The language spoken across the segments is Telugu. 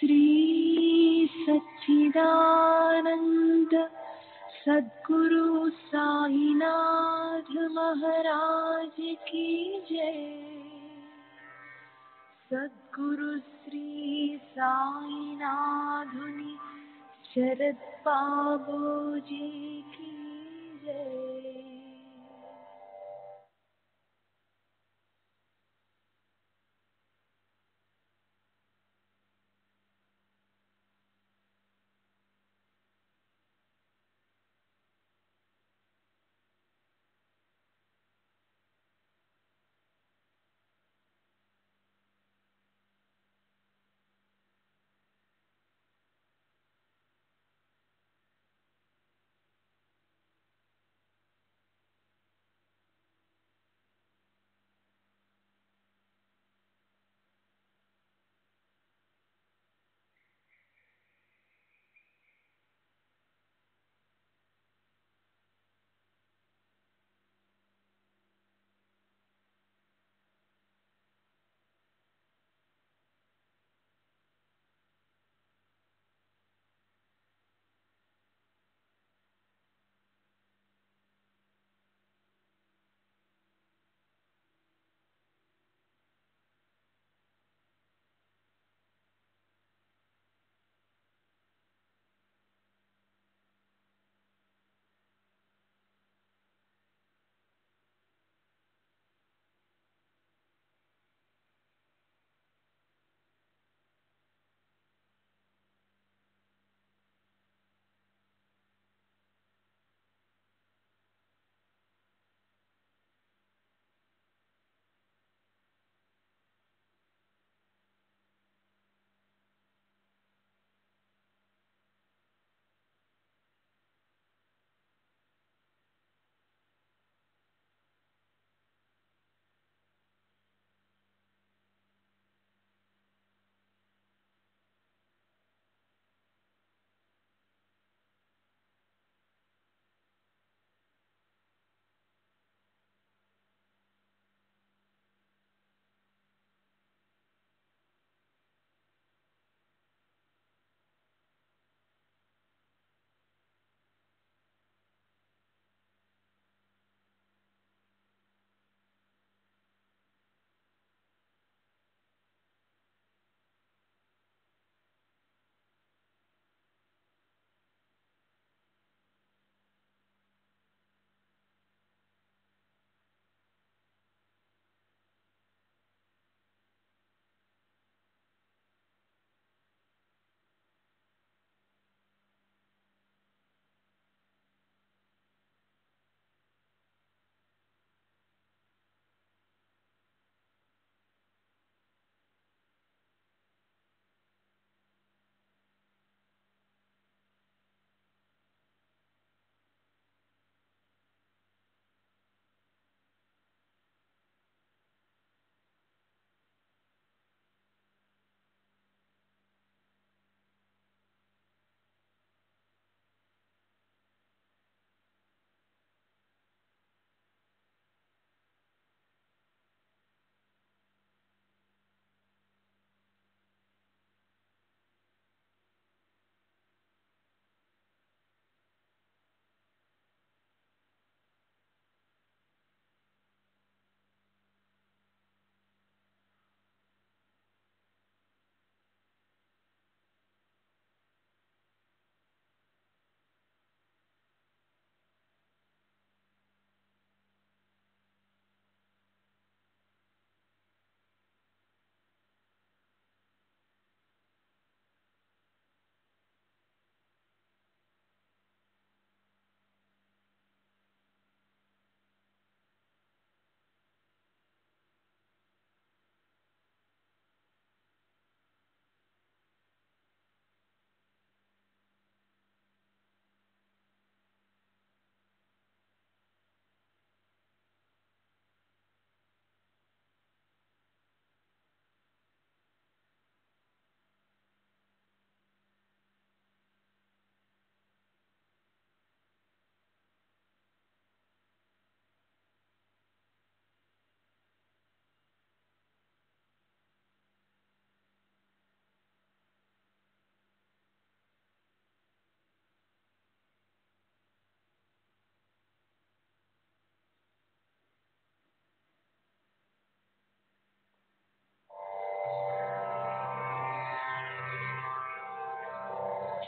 श्री सच्चिदानंद सद्गुरु साईनाथ महाराज की जय। सद्गुरु श्री साईनाथुनि शरद बाबूजी की जय।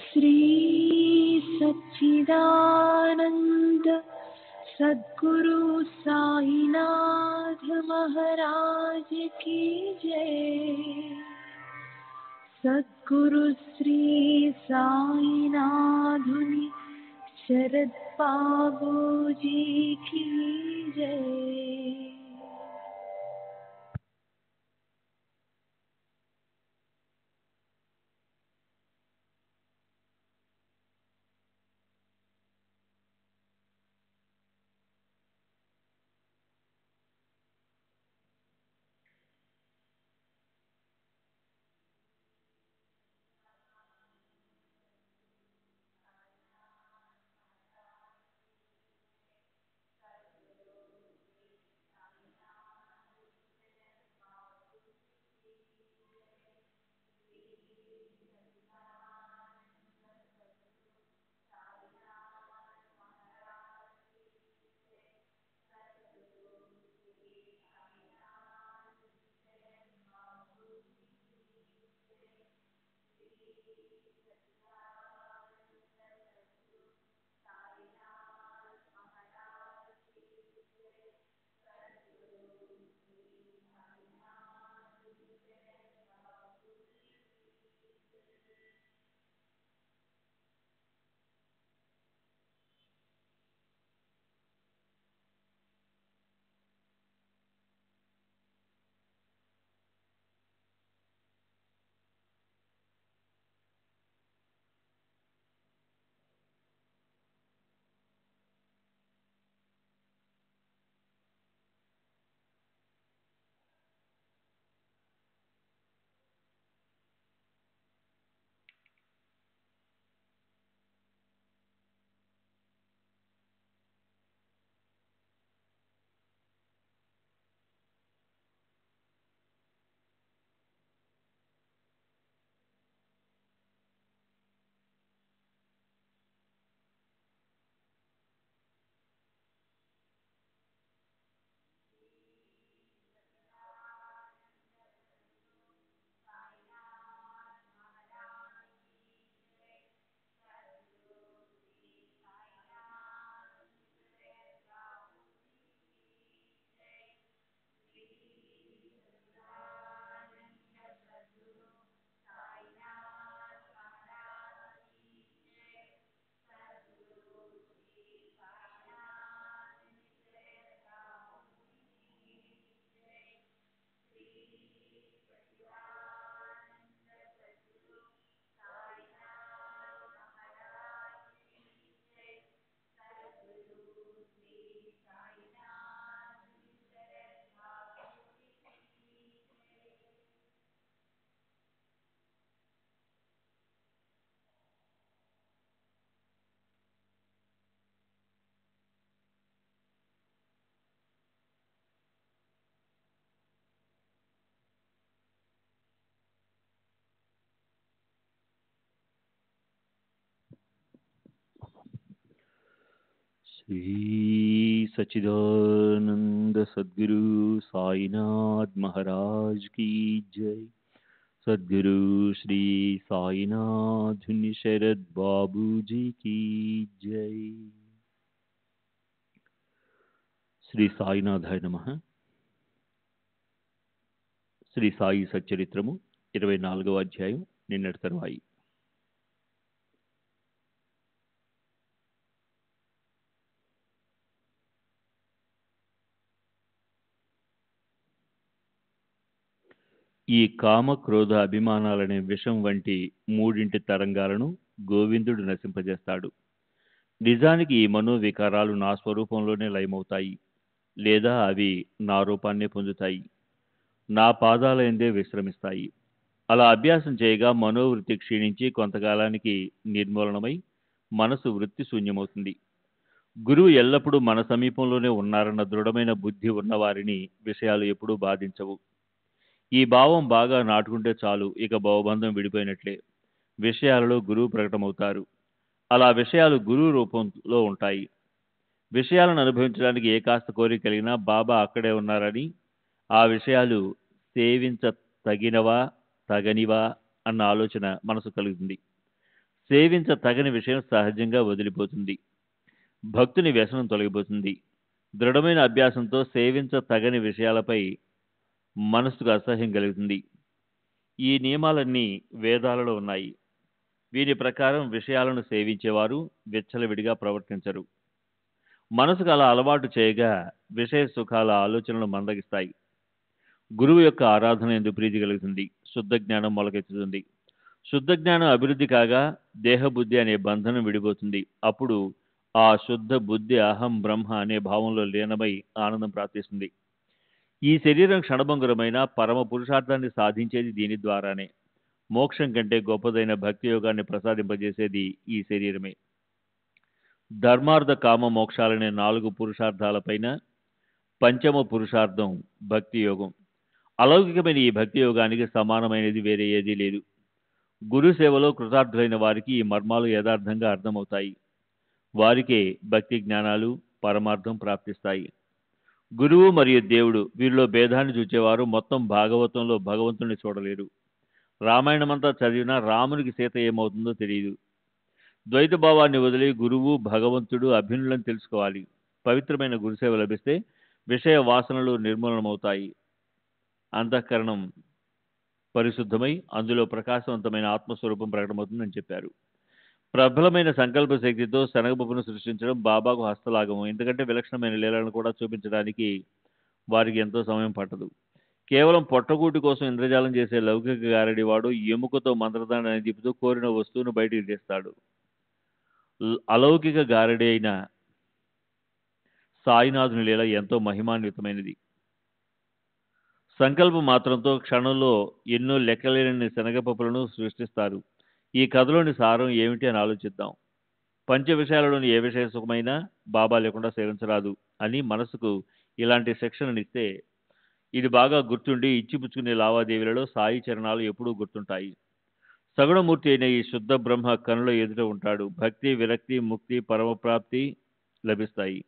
श्री सच्चिदानंद सद्गुरु साईनाथ महाराज की जय। सद्गुरु श्री साईनाथुनि शरद बाबूजी की जय। श्री सच्चिदानंद सद्गुरु साईनाथ महाराज की जय। सद्गुरु श्री साईनाथ शरद बाबू जी की जय। శ్రీ సాయినాథాయ నమః. శ్రీ సాయి సచ్చరిత్రము 24వ అధ్యాయం నిన్నటి తరువాయి. ఈ కామ క్రోధ అభిమానాలనే విషం వంటి మూడింటి తరంగాలను గోవిందుడు నశింపజేస్తాడు. నిజానికి ఈ మనోవికారాలు నా స్వరూపంలోనే లయమవుతాయి, లేదా అవి నా రూపాన్నే పొందుతాయి, నా పాదాలయందే విశ్రమిస్తాయి. అలా అభ్యాసం చేయగా మనోవృత్తి క్షీణించి కొంతకాలానికి నిర్మూలనమై మనసు వృత్తి శూన్యమవుతుంది. గురువు ఎల్లప్పుడూ మన సమీపంలోనే ఉన్నారన్న దృఢమైన బుద్ధి ఉన్నవారిని విషయాలు ఎప్పుడూ బాధించవు. ఈ భావం బాగా నాటుకుంటే చాలు, ఇక భవబంధం విడిపోయినట్లే. విషయాలలో గురువు ప్రకటమవుతారు. అలా విషయాలు గురువు రూపంలో ఉంటాయి. విషయాలను అనుభవించడానికి ఏ కాస్త కోరిక కలిగినా బాబా అక్కడే ఉన్నారని, ఆ విషయాలు సేవించ తగినవా తగనివా అన్న ఆలోచన మనసు కలుగుతుంది. సేవించ తగని విషయం సహజంగా వదిలిపోతుంది. భక్తుని వ్యసనం తొలగిపోతుంది. దృఢమైన అభ్యాసంతో సేవించ తగని విషయాలపై మనసుకు అసహ్యం కలుగుతుంది. ఈ నియమాలన్నీ వేదాలలో ఉన్నాయి. వీరి ప్రకారం విషయాలను సేవించేవారు విచ్చలవిడిగా ప్రవర్తించరు. మనసుకు అలా అలవాటు చేయగా విషయ సుఖాల ఆలోచనలు మందగిస్తాయి. గురువు యొక్క ఆరాధన ఎందు ప్రీతి కలుగుతుంది. శుద్ధ జ్ఞానం మొలకెత్తుతుంది. శుద్ధ జ్ఞానం అభివృద్ధి కాగా దేహబుద్ధి అనే బంధనం విడిపోతుంది. అప్పుడు ఆ శుద్ధ బుద్ధి అహం బ్రహ్మ అనే భావంలో లీనమై ఆనందం ప్రాప్తిస్తుంది. ఈ శరీరం క్షణభంగురమైన పరమ పురుషార్థాన్ని సాధించేది దీని ద్వారానే. మోక్షం కంటే గొప్పదైన భక్తి యోగాన్ని ప్రసాదింపజేసేది ఈ శరీరమే. ధర్మార్థ కామ మోక్షాలనే 4 పురుషార్థాలపైన పంచమ పురుషార్థం భక్తి యోగం. అలౌకికమైన ఈ భక్తి యోగానికి సమానమైనది వేరే ఏదీ లేదు. గురు సేవలో కృతార్థులైన వారికి ఈ మర్మాలు యథార్థంగా అర్థమవుతాయి. వారికే భక్తి జ్ఞానాలు పరమార్థం ప్రాప్తిస్తాయి. గురువు మరియు దేవుడు వీరిలో భేదాన్ని చూచేవారు మొత్తం భాగవతంలో భగవంతుని చూడలేరు. రామాయణమంతా చదివినా రామునికి సీత ఏమవుతుందో తెలియదు. ద్వైత భావాన్ని వదిలి గురువు భగవంతుడు అభిన్నులను తెలుసుకోవాలి. పవిత్రమైన గురుసేవ లభిస్తే విషయ వాసనలు నిర్మూలనమవుతాయి. అంతఃకరణం పరిశుద్ధమై అందులో ప్రకాశవంతమైన ఆత్మస్వరూపం ప్రకటమవుతుందని చెప్పారు. ప్రబలమైన సంకల్ప శక్తితో శనగపప్పును సృష్టించడం బాబాకు హస్తలాగము. ఎందుకంటే విలక్షణమైన లీలను కూడా చూపించడానికి వారికి ఎంతో సమయం పట్టదు. కేవలం పొట్టగూటి కోసం ఇంద్రజాలం చేసే లౌకిక గారడి వాడు ఎముకతో మంత్రదానాన్ని తిప్పుతూ కోరిన వస్తువును బయటికి తీస్తాడు. అలౌకిక గారడి అయిన సాయినాథుని లీల ఎంతో మహిమాన్వితమైనది. సంకల్ప మాత్రంతో క్షణంలో ఎన్నో లెక్కలేని శనగపప్పులను సృష్టిస్తారు. ఈ కథలోని సారం ఏమిటి అని ఆలోచిద్దాం. పంచ విషయాలలోని ఏ విషయ సుఖమైనా బాబా లేకుండా సేవించరాదు అని మనసుకు ఇలాంటి శిక్షణనిస్తే ఇది బాగా గుర్తుండి ఇచ్చిపుచ్చుకునే లావాదేవీలలో సాయి చరణాలు ఎప్పుడూ గుర్తుంటాయి. సగుణమూర్తి అయిన ఈ శుద్ధ బ్రహ్మ కనుల ఎదుట ఉంటాడు. భక్తి, విరక్తి, ముక్తి, పరమప్రాప్తి లభిస్తాయి.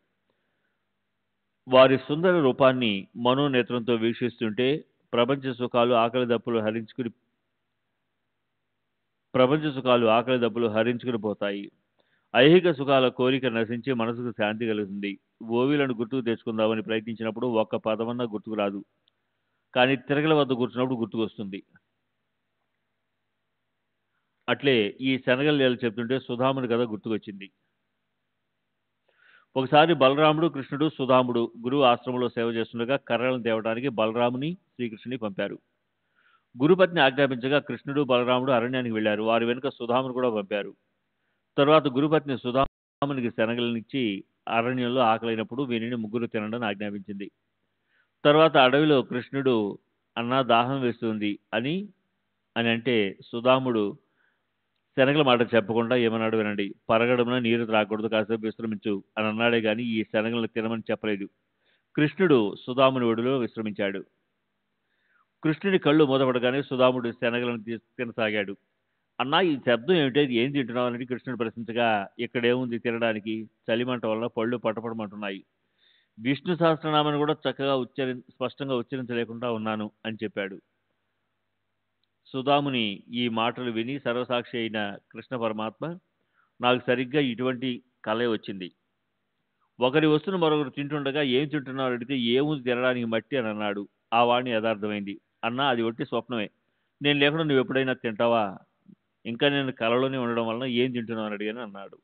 వారి సుందర రూపాన్ని మనోనేత్రంతో వీక్షిస్తుంటే ప్రపంచ సుఖాలు ఆకలి దప్పులు హరించుకుని పోతాయి. ఐహిక సుఖాల కోరిక నశించి మనసుకు శాంతి కలుగుతుంది. ఓవిలను గుర్తుకు తెచ్చుకుందామని ప్రయత్నించినప్పుడు ఒక్క పదమన్నా గుర్తుకు రాదు. కానీ తిరగల వద్ద కూర్చున్నప్పుడు గుర్తుకొస్తుంది. అట్లే ఈ శనగల లీల చెప్తుంటే సుధాముని కథ గుర్తుకొచ్చింది. ఒకసారి బలరాముడు, కృష్ణుడు, సుధాముడు గురువు ఆశ్రమంలో సేవ చేస్తుండగా కర్రలను తేవడానికి బలరాముని, శ్రీకృష్ణుని పంపారు. గురుపత్ని ఆజ్ఞాపించగా కృష్ణుడు, బలరాముడు అరణ్యానికి వెళ్లారు. వారి వెనుక సుధామును కూడా పంపారు. తరువాత గురుపత్ని సుధామునికి శనగలనిచ్చి అరణ్యంలో ఆకలైనప్పుడు వీరిని ముగ్గురు తినడని ఆజ్ఞాపించింది. తర్వాత అడవిలో కృష్ణుడు అన్నా దాహం వేస్తుంది అని అంటే సుధాముడు శనగల మాట చెప్పకుండా ఏమన్నాడు వినండి. పరగడమున నీరు త్రాగకూడదు, కాసేపు విశ్రమించు అని అన్నాడే గాని ఈ శనగలను తినమని చెప్పలేదు. కృష్ణుడు సుధాముని ఒడిలో విశ్రమించాడు. కృష్ణుడి కళ్ళు మూతపడగానే సుధాముడు శనగలను తినసాగాడు. అన్నా ఈ శబ్దం ఏమిటి, ఏం తింటున్నావు అని కృష్ణుడు ప్రశ్నించగా ఇక్కడేముంది తినడానికి, చలిమంట వలన పళ్ళు పటపడమంటున్నాయి. విష్ణు సహస్రనామాన్ని కూడా చక్కగా స్పష్టంగా ఉచ్చరించలేకుండా ఉన్నాను అని చెప్పాడు. సుధాముని ఈ మాటలు విని సర్వసాక్షి అయిన కృష్ణ పరమాత్మ నాకు సరిగ్గా ఇటువంటి కలే వచ్చింది. ఒకరి వస్తువును మరొకరు తింటుండగా ఏం తింటున్నావు అడిగితే ఏముంది తినడానికి మట్టి అని అన్నాడు. ఆ వాణి యథార్థమైంది. అన్నా అది ఒట్టి స్వప్నమే, నేను లేకుండా నువ్వు ఎప్పుడైనా తింటావా, ఇంకా నేను కలలోనే ఉండడం వలన ఏం తింటున్నావు అని అడిగాను అన్నాడు.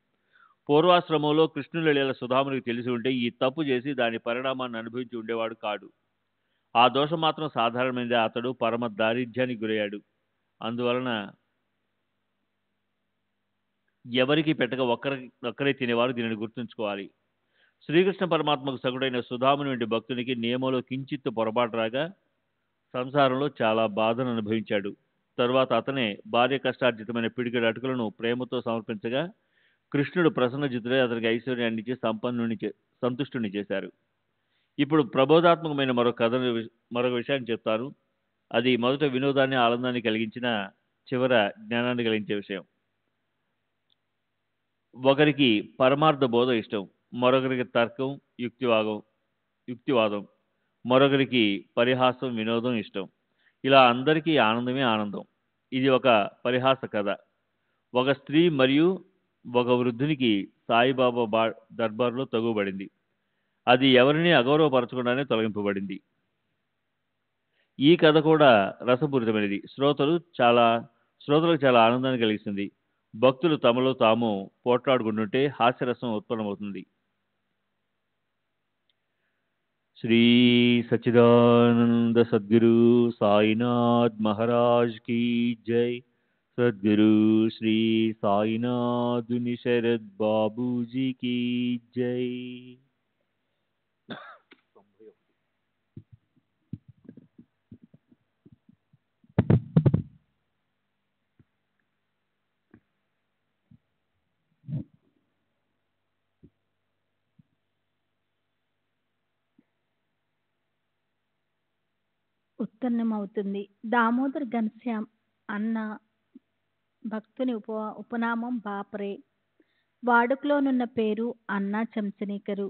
పూర్వాశ్రమంలో కృష్ణుల లీల సుధామునికి తెలిసి ఉంటే ఈ తప్పు చేసి దాని పరిణామాన్ని అనుభవించి ఉండేవాడు కాడు. ఆ దోషం మాత్రం సాధారణమైందే. అతడు పరమ దారిద్ర్యానికి గురయ్యాడు. అందువలన ఎవరికి పెట్టక ఒక్కరే తినేవారు దీనిని గుర్తుంచుకోవాలి. శ్రీకృష్ణ పరమాత్మకు సగుడైన సుధాముని వంటి భక్తునికి నియమంలో కించిత్తు పొరపాటు రాగా సంసారంలో చాలా బాధను అనుభవించాడు. తరువాత అతనే భార్య కష్టార్జితమైన పిడికెడు అటుకులను ప్రేమతో సమర్పించగా కృష్ణుడు ప్రసన్నజితుడై అతనికి ఐశ్వర్యాన్ని ఇచ్చి సంతుష్టుని చేశారు. ఇప్పుడు ప్రబోధాత్మకమైన మరొక విషయాన్ని చెప్తాను. అది మొదట వినోదాన్ని, ఆనందాన్ని కలిగించిన చివర జ్ఞానాన్ని కలిగించే విషయం. ఒకరికి పరమార్థ బోధ ఇష్టం, మరొకరికి తర్కం, యుక్తివాదం, మరొకరికి పరిహాసం, వినోదం ఇష్టం. ఇలా అందరికీ ఆనందమే ఆనందం. ఇది ఒక పరిహాస కథ. ఒక స్త్రీ మరియు ఒక వృద్ధునికి సాయిబాబా దర్బార్లో తగుబడింది. అది ఎవరిని అగౌరవపరచకుండానే తొలగింపబడింది. ఈ కథ కూడా రసపూరితమైనది. శ్రోతలకు చాలా ఆనందాన్ని కలిగిస్తుంది. భక్తులు తమలో తాము పోట్లాడుకుంటుంటే హాస్యరసం ఉత్పన్నమవుతుంది. శ్రీ సచ్చిదానంద సద్గురు సాయినాథ్ మహారాజ్ కీ జై. సద్గురు శ్రీ సాయినాథుని శరద్ బాబూజీ కీ జై. ఉత్తన్నమవుతుంది. దామోదర్ ఘనశ్యామ్ అన్న భక్తుని ఉపనామం బాపరే. వాడుకలోనున్న పేరు అన్నా చంచనీకరు.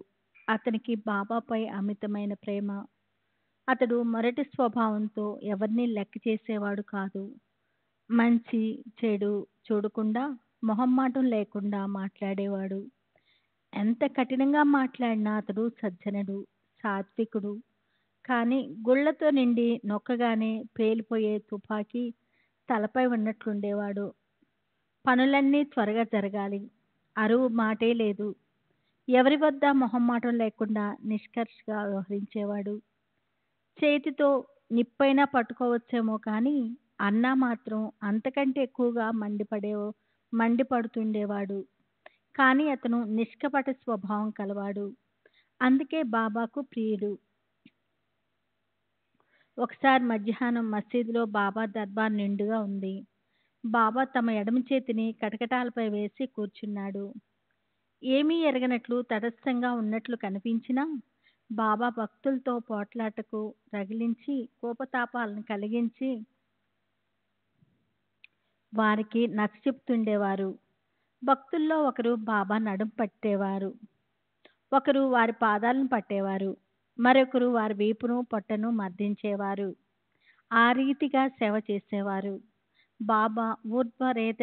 అతనికి బాబాపై అమితమైన ప్రేమ. అతడు మొరటి స్వభావంతో ఎవరిని లెక్క చేసేవాడు కాదు. మంచి చెడు చూడకుండా మొహమ్మాటం లేకుండా మాట్లాడేవాడు. ఎంత కఠినంగా మాట్లాడినా అతడు సజ్జనుడు, సాత్వికుడు. కానీ గుళ్లతో నిండి నొక్కగానే పేలిపోయే తుపాకీ తలపై ఉన్నట్లుండేవాడు. పనులన్నీ త్వరగా జరగాలి. అరువు మాటే లేదు. ఎవరి వద్ద మొహమ్మాటం లేకుండా నిష్కర్షగా వ్యవహరించేవాడు. చేతితో నిప్పైనా పట్టుకోవచ్చేమో కానీ అన్నా మాత్రం అంతకంటే ఎక్కువగా మండిపడుతుండేవాడు. కానీ అతను నిష్కపట స్వభావం కలవాడు. అందుకే బాబాకు ప్రియుడు. ఒకసారి మధ్యాహ్నం మసీదులో బాబా దర్బార్ నిండుగా ఉంది. బాబా తమ ఎడమ చేతిని కటకటాలపై వేసి కూర్చున్నాడు. ఏమీ ఎరగనట్లు తటస్థంగా ఉన్నట్లు కనిపించినా బాబా భక్తులతో పోట్లాటకు రగిలించి కోపతాపాలను కలిగించి వారికి నచ్చచెప్తుండేవారు. భక్తుల్లో ఒకరు బాబా నడుం పట్టేవారు, ఒకరు వారి పాదాలను పట్టేవారు, మరొకరు వారి వీపును పొట్టను మర్దించేవారు. ఆ రీతిగా సేవ చేసేవారు. బాబా ఊర్ధ్వరేత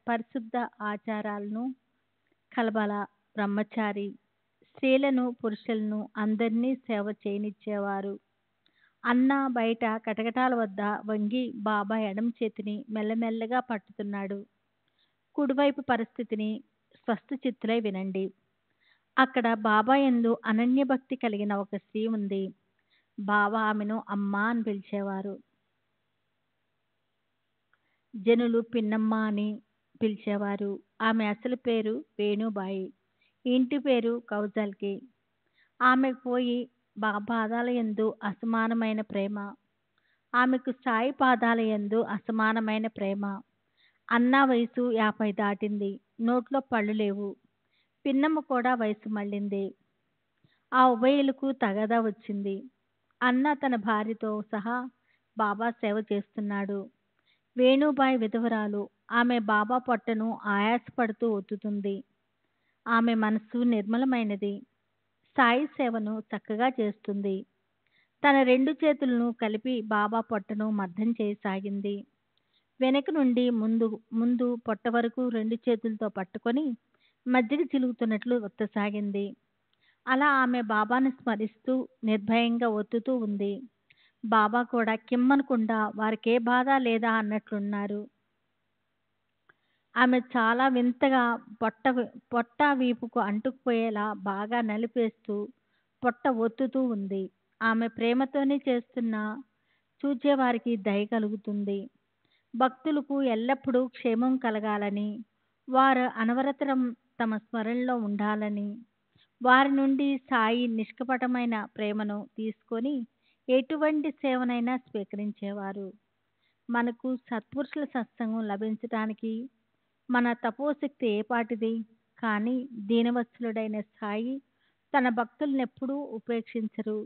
పరిశుద్ధ ఆచారాలను కలబల బ్రహ్మచారి స్త్రీలను పురుషులను అందరినీ సేవ చేయనిచ్చేవారు. అన్నా బయట కటకటాల వద్ద వంగి బాబా ఎడమ చేతిని మెల్లమెల్లగా పట్టుతున్నాడు. కుడివైపు పరిస్థితిని స్వస్థచిత్తులై వినండి. అక్కడ బాబా యందు అనన్యభక్తి కలిగిన ఒక స్త్రీ ఉంది. బాబా ఆమెను అమ్మా అని పిలిచేవారు. జనులు పిన్నమ్మ అని పిలిచేవారు. ఆమె అసలు పేరు వేణుబాయి, ఇంటి పేరు కౌజల్కి. ఆమెకు పోయి బాబా పాదాల యందు అసమానమైన ప్రేమ. ఆమెకు సాయి పాదాల యందు అసమానమైన ప్రేమ. అన్నా వయసు 50 దాటింది. నోట్లో పళ్ళు లేవు. పిన్నమ్మ కూడా వయసు మళ్ళింది. ఆ ఉభయులకు తగాదా వచ్చింది. అన్న తన భార్యతో సహా బాబా సేవ చేస్తున్నాడు. వేణుబాయి విధవరాలు. ఆమె బాబా పొట్టను ఆయాసపడుతూ ఒత్తుతుంది. ఆమె మనస్సు నిర్మలమైనది. సాయి సేవను చక్కగా చేస్తుంది. తన 2 చేతులను కలిపి బాబా పొట్టను మర్దం చేయసాగింది. వెనక నుండి ముందు పొట్ట వరకు 2 చేతులతో పట్టుకొని మజ్జిగ చిలుగుతున్నట్లు ఒత్తసాగింది. అలా ఆమె బాబాను స్మరిస్తూ నిర్భయంగా ఒత్తుతూ ఉంది. బాబా కూడా కిమ్మనకుండా వారికే బాధ లేదా అన్నట్లున్నారు. ఆమె చాలా వింతగా పొట్ట వీపుకు అంటుకుపోయేలా బాగా నలిపేస్తూ పొట్ట ఒత్తుతూ ఉంది. ఆమె ప్రేమతోనే చేస్తున్నా చూచేవారికి దయ కలుగుతుంది. భక్తులకు ఎల్లప్పుడూ క్షేమం కలగాలని, వారు అనవరతం తమ స్మరణలో ఉండాలని, వారి నుండి సాయి నిష్కపటమైన ప్రేమను తీసుకొని ఎటువంటి సేవనైనా స్వీకరించేవారు. మనకు సత్పురుషుల సత్సంగం లభించటానికి మన తపోశక్తి ఏపాటిది? కానీ దీనవత్సలుడైన సాయి తన భక్తులనెప్పుడూ ఉపేక్షించరు.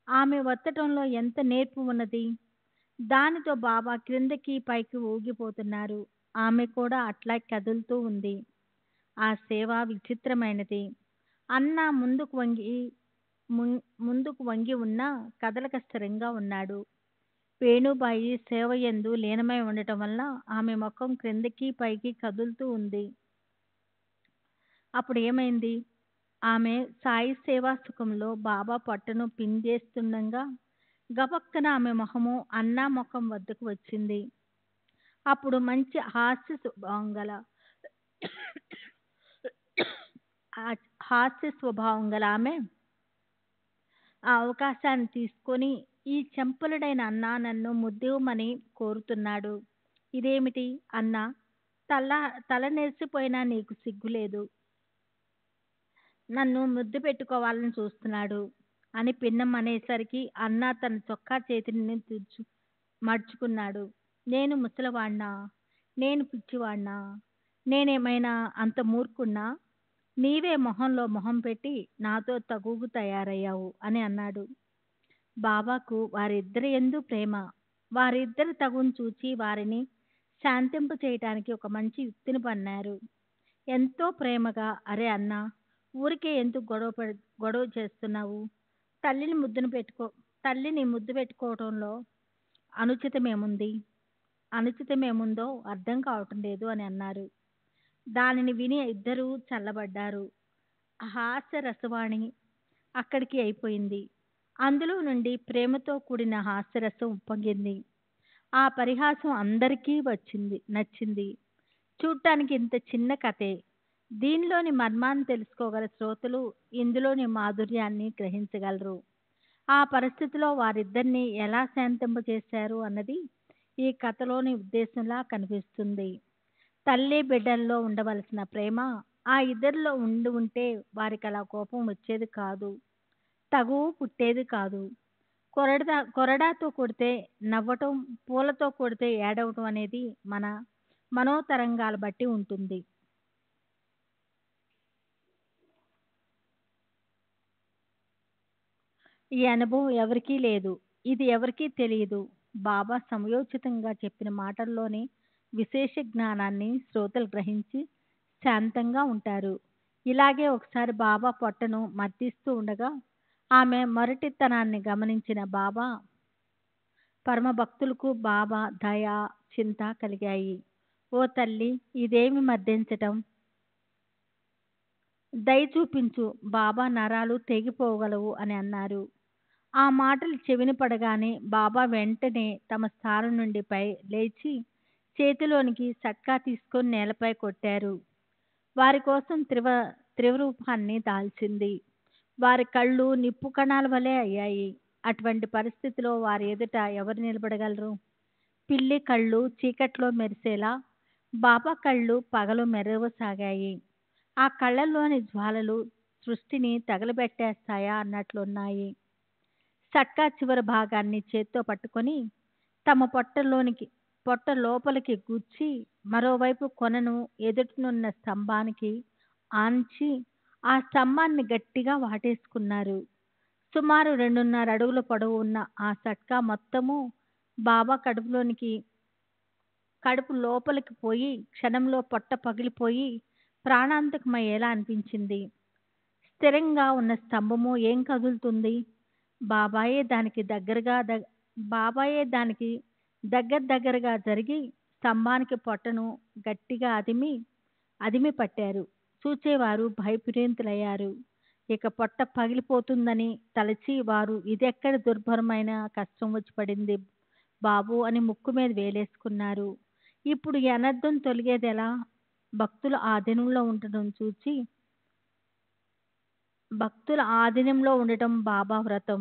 ఆమె ఒత్తటంలో ఎంత నేర్పు ఉన్నది! దానితో బాబా క్రిందకి పైకి ఊగిపోతున్నారు. ఆమె కూడా అట్లా కదులుతూ ఉంది. ఆ సేవ విచిత్రమైనది. అన్న ముందుకు వంగి ఉన్నా కదలక స్థిరంగా ఉన్నాడు. వేణుబాయి సేవ యందు లీనమై ఉండటం వల్ల ఆమె ముఖం క్రిందకి పైకి కదులుతూ ఉంది. అప్పుడు ఏమైంది? ఆమె సాయి సేవా సుఖంలో బాబా పొట్టను పింజేస్తుండగా గబక్కన ఆమె మొహము అన్నా ముఖం వద్దకు వచ్చింది. అప్పుడు మంచి హాస్య స్వభావం గల ఆమె ఆ అవకాశాన్ని తీసుకొని, ఈ చెంపలుడైన అన్నా నన్ను ముద్దివ్వమని కోరుతున్నాడు. ఇదేమిటి అన్నా, తల నెరిసిపోయినా నీకు సిగ్గులేదు, నన్ను ముద్దు పెట్టుకోవాలని చూస్తున్నాడు అని పిన్నం అనేసరికి అన్నా తన చొక్కా చేతిని మడుచుకున్నాడు. నేను ముసలివాణ్ణా? నేను పిచ్చివాణ్ణా? నేనేమైనా అంత మూర్ఖుణ్ణా? నీవే మొహంలో మొహం పెట్టి నాతో తగువుకు తయారయ్యావు అని అన్నాడు. బాబాకు వారిద్దరి యందు ప్రేమ. వారిద్దరి తగువును చూచి వారిని శాంతింప చేయటానికి ఒక మంచి యుక్తిని పన్నారు. ఎంతో ప్రేమగా, అరే అన్నా, ఊరికే ఎందుకు గొడవ చేస్తున్నావు? తల్లిని ముద్దు పెట్టుకోవటంలో అనుచితమేముందో అర్థం కావటం లేదు అని అన్నారు. దానిని విని ఇద్దరూ చల్లబడ్డారు. హాస్య రసవాణి అక్కడికి అయిపోయింది. అందులో నుండి ప్రేమతో కూడిన హాస్యరసం ఉప్పొంగింది. ఆ పరిహాసం అందరికీ నచ్చింది. చూడటానికి ఇంత చిన్న కథే. దీనిలోని మర్మాన్ని తెలుసుకోగల శ్రోతలు ఇందులోని మాధుర్యాన్ని గ్రహించగలరు. ఆ పరిస్థితిలో వారిద్దరిని ఎలా శాంతింపజేశారు అన్నది ఈ కథలోని ఉద్దేశంలా కనిపిస్తుంది. తల్లి బిడ్డల్లో ఉండవలసిన ప్రేమ ఆ ఇద్దరిలో ఉంటే వారికి అలా కోపం వచ్చేది కాదు, తగువు పుట్టేది కాదు. కొరడాతో కొడితే నవ్వటం, పూలతో కొడితే ఏడవటం అనేది మన మనోతరంగాల బట్టి ఉంటుంది. ఈ అనుభవం ఎవరికీ లేదు, ఇది ఎవరికీ తెలియదు. బాబా సమయోచితంగా చెప్పిన మాటల్లోని విశేష జ్ఞానాన్ని శ్రోతలు గ్రహించి శాంతంగా ఉంటారు. ఇలాగే ఒకసారి బాబా పొట్టను మర్దిస్తూ ఉండగా ఆమె మొరటితనాన్ని గమనించిన బాబా పరమ భక్తులకు బాబా దయ, చింత కలిగాయి. ఓ తల్లి, ఇదేమి మర్దించటం? దయ చూపించు, బాబా నరాలు తెగిపోగలవు అని అన్నారు. ఆ మాటలు చెవిని పడగానే బాబా వెంటనే తమ స్థానం నుండి లేచి చేతిలోనికి సట్కా తీసుకొని నేలపై కొట్టారు. వారి కోసం త్రివరూపాన్ని దాల్చింది. వారి కళ్ళు నిప్పు కణాల వలె అయ్యాయి. అటువంటి పరిస్థితిలో వారి ఎదుట ఎవరు నిలబడగలరు? పిల్లి కళ్ళు చీకట్లో మెరిసేలా బాబా కళ్ళు పగలు మెరవసాగాయి. ఆ కళ్ళల్లోని జ్వాలలు సృష్టిని తగలబెట్టేస్తాయా అన్నట్లున్నాయి. సట్కా చివరి భాగాన్ని చేత్తో పట్టుకొని తమ పొట్ట లోపలికి గుచ్చి మరోవైపు కొనను ఎదుటనున్న స్తంభానికి ఆంచి ఆ స్తంభాన్ని గట్టిగా వాటేసుకున్నారు. సుమారు 2.5 అడుగుల పొడవు ఉన్న ఆ సట్కా మొత్తము బాబా కడుపు లోపలికి పోయి క్షణంలో పొట్ట పగిలిపోయి ప్రాణాంతకమయ్యేలా అనిపించింది. స్థిరంగా ఉన్న స్తంభము ఏం కదులుతుంది? బాబాయే దానికి దగ్గరగా జరిగి స్తంభానికి పొట్టను గట్టిగా అదిమి పట్టారు. చూచేవారు భయపీడితులయ్యారు. ఇక పొట్ట పగిలిపోతుందని తలచి వారు ఇదెక్కడ దుర్భరమైన కష్టం వచ్చి పడింది బాబు అని ముక్కు మీద వేలేసుకున్నారు. ఇప్పుడు ఈ అనర్థం తొలగేదెలా? భక్తుల ఆధీనంలో ఉండటం బాబా వ్రతం.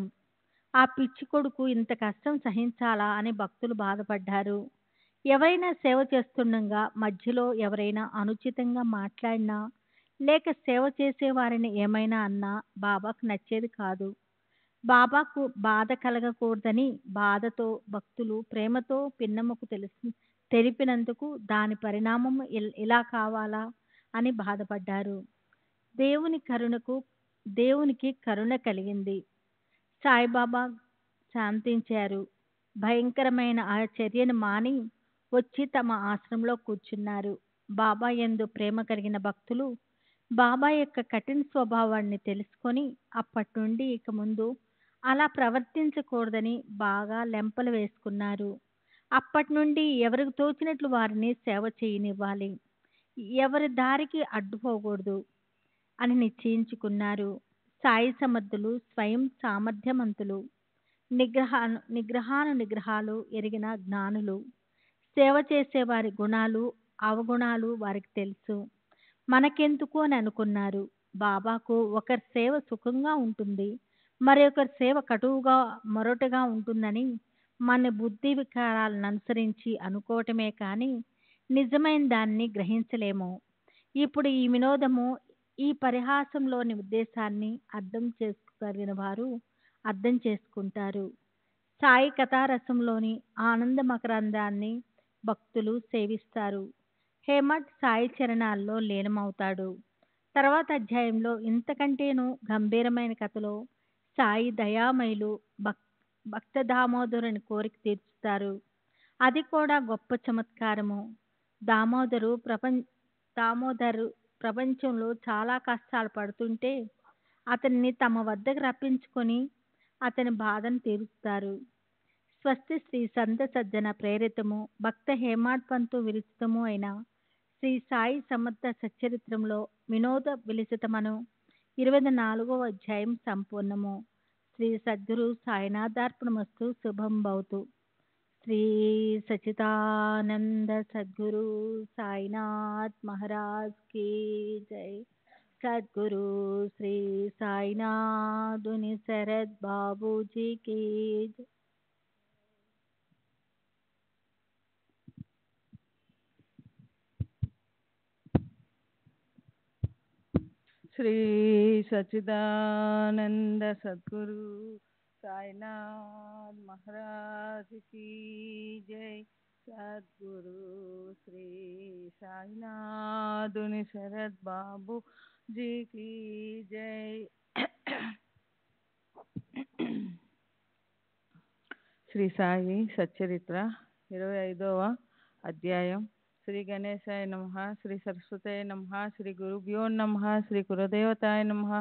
ఆ పిచ్చి కొడుకు ఇంత కష్టం సహించాలా అని భక్తులు బాధపడ్డారు. ఎవరైనా సేవ చేస్తుండగా మధ్యలో ఎవరైనా అనుచితంగా మాట్లాడినా లేక సేవ చేసేవారిని ఏమైనా అన్నా బాబాకు నచ్చేది కాదు. బాబాకు బాధ కలగకూడదని బాధతో భక్తులు ప్రేమతో పిన్నమ్మకు తెలిపినందుకు దాని పరిణామం ఇలా కావాలా అని బాధపడ్డారు. దేవునికి కరుణ కలిగింది. సాయిబాబా శాంతించారు. భయంకరమైన ఆ చర్యను మాని వచ్చి తమ ఆశ్రమంలో కూర్చున్నారు. బాబా యందు ప్రేమ కలిగిన భక్తులు బాబా యొక్క కఠిన స్వభావాన్ని తెలుసుకొని అప్పటి నుండి ఇక ముందు అలా ప్రవర్తించకూడదని బాగా లెంపలు వేసుకున్నారు. అప్పటి నుండి ఎవరికి తోచినట్లు వారిని సేవ చేయనివ్వాలి. ఎవరి దారికి అడ్డుపోకూడదు అని నిశ్చయించుకున్నారు. సాయి సమర్థులు స్వయం సామర్థ్యవంతులు, నిగ్రహాలు ఎరిగిన జ్ఞానులు. సేవ చేసేవారి గుణాలు అవగుణాలు వారికి తెలుసు. మనకెందుకు అని అనుకున్నారు. బాబాకు ఒకరి సేవ సుఖంగా ఉంటుంది, మరి ఒకరి సేవ కటువుగా మొరటుగా ఉంటుందని మన బుద్ధి వికారాలను అనుసరించి అనుకోవటమే కానీ నిజమైన దాన్ని గ్రహించలేము. ఇప్పుడు ఈ వినోదము, ఈ పరిహాసంలోని ఉద్దేశాన్ని అర్థం చేసుకోగలిగిన వారు అర్థం చేసుకుంటారు. సాయి కథారసంలోని ఆనంద మకరందాన్ని భక్తులు సేవిస్తారు. హేమట్ సాయి చరణాల్లో లీనమవుతాడు. తర్వాత అధ్యాయంలో ఇంతకంటేనూ గంభీరమైన కథలో సాయి దయామయులు భక్త దామోదరుని కోరిక తీర్చుతారు. అది కూడా గొప్ప చమత్కారము. దామోదరు ప్రపంచంలో చాలా కష్టాలు పడుతుంటే అతన్ని తమ వద్దకు రప్పించుకొని అతని బాధను తీరుస్తారు. స్వస్తి శ్రీ సంత సజ్జన ప్రేరితము భక్త హేమాడ్ పంతు విరచితము అయిన శ్రీ సాయి సమర్థ సచ్చరిత్రంలో వినోద విలసితమను 24వ అధ్యాయం సంపూర్ణము. శ్రీ సద్గురు సాయినాథార్పణమస్తు. శుభం భవతు. శ్రీ సచిదానంద సద్గురు సాయినాథ్ మహారాజ్ की जय. सद्गुरु श्री साईनाथुनि शरद बाबूजी की जय. श्री सच्चिदानंद सद्गुरु साईनाथ महाराज की जय. सद्गुरु श्री साईनाथुनि शरद बाबू जी की जय. శ్రీ సాయి సచ్చరిత్ర 25వ అధ్యాయం. శ్రీ గణేశాయ నమః, శ్రీ సరస్వతాయ నమః, శ్రీ గురుభ్యో నమః, శ్రీ కులదేవతాయ నమః,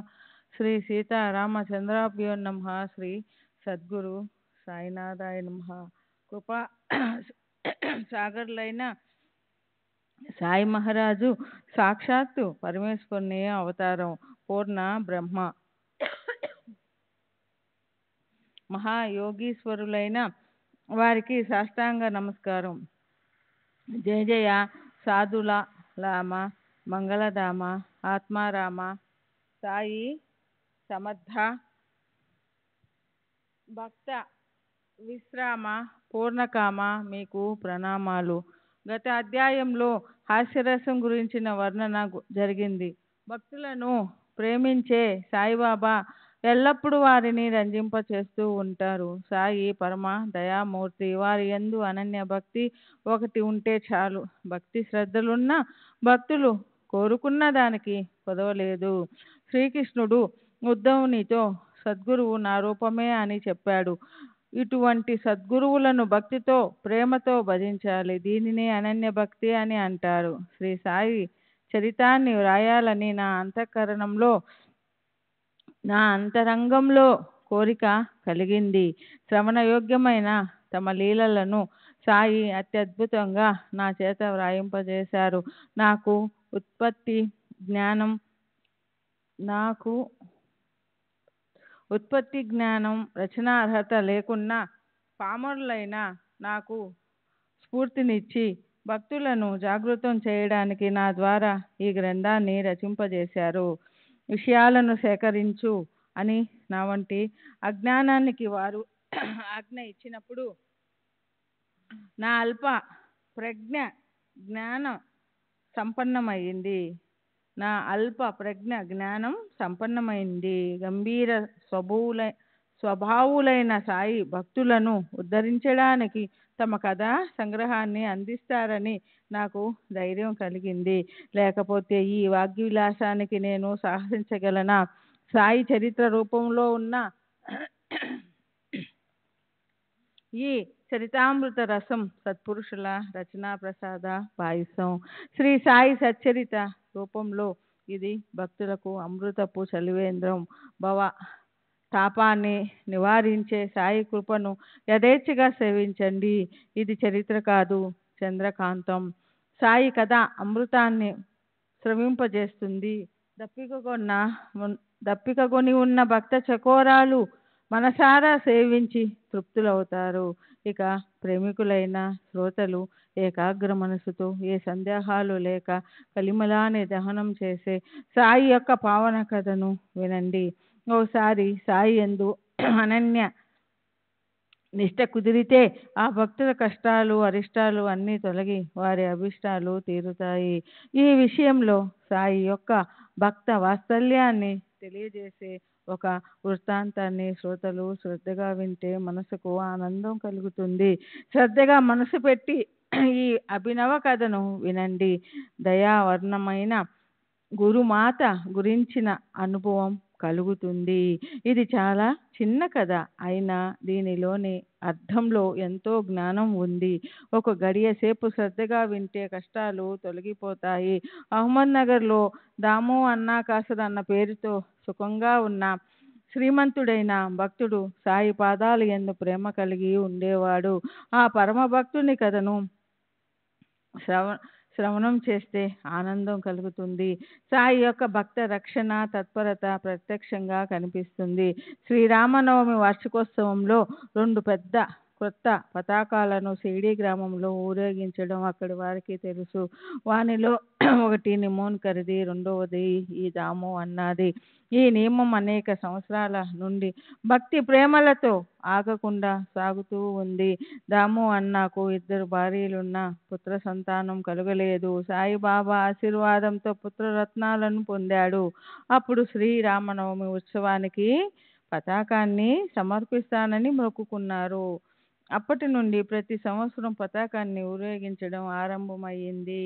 శ్రీ సీతారామచంద్రాభ్యో నమః, శ్రీ సద్గురు సాయినాథాయ నమః. కృపా సాగర్లైన సాయి మహారాజు సాక్షాత్తు పరమేశ్వరుని అవతారం, పూర్ణ బ్రహ్మ. మహాయోగీశ్వరులైన వారికి సాష్టాంగ నమస్కారం. జయ జయ సాధుల లామ మంగళధామ ఆత్మారామ సాయి సమర్థ భక్త విశ్రామ పూర్ణకామ మీకు ప్రణామాలు. గత అధ్యాయంలో హాస్యరసం గురించిన వర్ణన జరిగింది. భక్తులను ప్రేమించే సాయిబాబా ఎల్లప్పుడూ వారిని రంజింప చేస్తూ ఉంటారు. సాయి పరమ దయామూర్తి. వారి యందు అనన్య భక్తి ఒకటి ఉంటే చాలు. భక్తి శ్రద్ధలున్న భక్తులు కోరుకున్న దానికి కొదవలేదు. శ్రీకృష్ణుడు ఉద్ధవునితో సద్గురువు నా రూపమే అని చెప్పాడు. ఇటువంటి సద్గురువులను భక్తితో ప్రేమతో భజించాలి. దీనిని అనన్య భక్తి అని అంటారు. శ్రీ సాయి చరితాన్ని వ్రాయాలని నా అంతరంగంలో కోరిక కలిగింది. శ్రవణయోగ్యమైన తమ లీలలను సాయి అత్యద్భుతంగా నా చేత వ్రాయింపజేశారు. నాకు ఉత్పత్తి జ్ఞానం రచనా అర్హత లేకున్నా పామరులైన నాకు స్ఫూర్తినిచ్చి భక్తులను జాగృతం చేయడానికి నా ద్వారా ఈ గ్రంథాన్ని రచింపజేశారు. విషయాలను సేకరించు అని నా వంటి అజ్ఞానానికి వారు ఆజ్ఞ ఇచ్చినప్పుడు నా అల్ప ప్రజ్ఞ జ్ఞానం సంపన్నమైంది. గంభీర స్వభావులైన సాయి భక్తులను ఉద్ధరించడానికి తమ కథా సంగ్రహాన్ని అందిస్తారని నాకు ధైర్యం కలిగింది. లేకపోతే ఈ వాగ్విలాసానికి నేను సాహసించగలనా? సాయి చరిత్ర రూపంలో ఉన్న ఈ చరితామృత రసం సత్పురుషుల రచనా ప్రసాద పాయసం. శ్రీ సాయి సచ్చరిత రూపంలో ఇది భక్తులకు అమృతపు చలివేంద్రం. భవ తాపాన్ని నివారించే సాయి కృపను యథేచ్ఛగా సేవించండి. ఇది చరిత్ర కాదు, చంద్రకాంతం. సాయి కథ అమృతాన్ని స్రవింపజేస్తుంది. దప్పికగొని ఉన్న భక్త చకోరాలు మనసారా సేవించి తృప్తులవుతారు. ఇక ప్రేమికులైన శ్రోతలు ఏకాగ్ర మనసుతో ఏ సందేహాలు లేక కలిమలాన్ని దహనం చేసే సాయి యొక్క పావన కథను వినండి. ఓసారి సాయి యందు అనన్య నిష్ట కుదిరితే ఆ భక్తుల కష్టాలు అరిష్టాలు అన్నీ తొలగి వారి అభిష్టాలు తీరుతాయి. ఈ విషయంలో సాయి యొక్క భక్త వాత్సల్యాన్ని తెలియజేసే ఒక వృత్తాంతాన్ని శ్రోతలు శ్రద్ధగా వింటే మనసుకు ఆనందం కలుగుతుంది. శ్రద్ధగా మనసు పెట్టి ఈ అభినవ కథను వినండి. దయావర్ణమైన గురుమాత గురించిన అనుభవం కలుగుతుంది. ఇది చాలా చిన్న కథ అయినా దీనిలోని అర్థంలో ఎంతో జ్ఞానం ఉంది. ఒక గడియ సేపు శ్రద్ధగా వింటే కష్టాలు తొలగిపోతాయి. అహ్మద్నగర్లో దాము అన్నా కాసర్ అన్న పేరుతో సుఖంగా ఉన్న శ్రీమంతుడైన భక్తుడు సాయి పాదాలు యందు ప్రేమ కలిగి ఉండేవాడు. ఆ పరమ భక్తుని కథను శ్రవణం చేస్తే ఆనందం కలుగుతుంది. సాయి యొక్క భక్త రక్షణ తత్పరత ప్రత్యక్షంగా కనిపిస్తుంది. శ్రీరామనవమి వార్షికోత్సవంలో 2 పెద్ద కొత్త పతాకాలను సిడి గ్రామంలో ఊరేగించడం అక్కడి వారికి తెలుసు. వానిలో ఒకటి నిమోన్కర్ది, రెండవది ఈ దాము అన్నది. ఈ నియమం అనేక సంవత్సరాల నుండి భక్తి ప్రేమలతో ఆగకుండా సాగుతూ ఉంది. దాము అన్నకు 2 భార్యలున్న పుత్ర సంతానం కలుగలేదు. సాయిబాబా ఆశీర్వాదంతో పుత్రరత్నాలను పొందాడు. అప్పుడు శ్రీరామనవమి ఉత్సవానికి పతాకాన్ని సమర్పిస్తానని మొక్కుకున్నారు. అప్పటి నుండి ప్రతి సంవత్సరం పతాకాన్ని ఊరేగించడం ఆరంభమయ్యింది.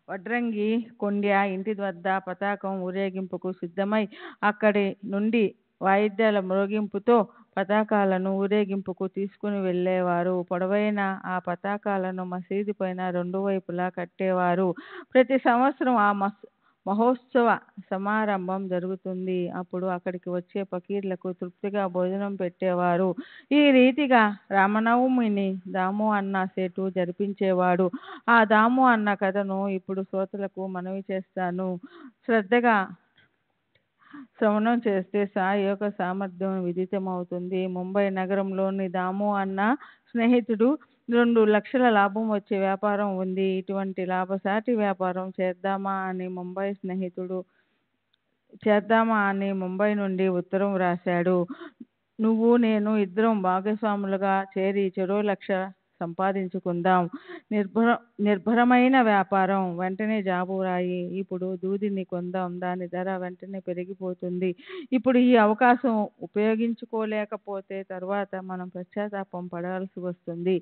వడ్రంగి కొండ్య ఇంటి వద్ద పతాకం ఊరేగింపుకు సిద్ధమై అక్కడి నుండి వాయిద్యాల మ్రోగింపుతో పతాకాలను ఊరేగింపుకు తీసుకుని వెళ్ళేవారు. పొడవైన ఆ పతాకాలను మసీదు పైన 2 వైపులా కట్టేవారు. ప్రతి సంవత్సరం ఆ మహోత్సవ సమారంభం జరుగుతుంది. అప్పుడు అక్కడికి వచ్చే ఫకీర్లకు తృప్తిగా భోజనం పెట్టేవారు. ఈ రీతిగా రామనవమిని దాము అన్న సేటు జరిపించేవాడు. ఆ దాము అన్న కథను ఇప్పుడు శ్రోతలకు మనవి చేస్తాను. శ్రద్ధగా శ్రవణం చేస్తే సాయి యొక్క సామర్థ్యం విదితమవుతుంది. ముంబై నగరంలోని దాము అన్న స్నేహితుడు 2 లక్షల లాభం వచ్చే వ్యాపారం ఉంది. ఇటువంటి లాభసాటి వ్యాపారం చేద్దామా అని ముంబై నుండి ఉత్తరం రాశాడు. నువ్వు నేను ఇద్దరం భాగస్వాములుగా చేరి చెరో 1 లక్ష సంపాదించుకుందాం. నిర్భరమైన వ్యాపారం. వెంటనే జాబు రాయి. ఇప్పుడు దూదిని కొందాం. దాని ధర వెంటనే పెరిగిపోతుంది. ఇప్పుడు ఈ అవకాశం ఉపయోగించుకోలేకపోతే తర్వాత మనం పశ్చాత్తాపం పడాల్సి వస్తుంది.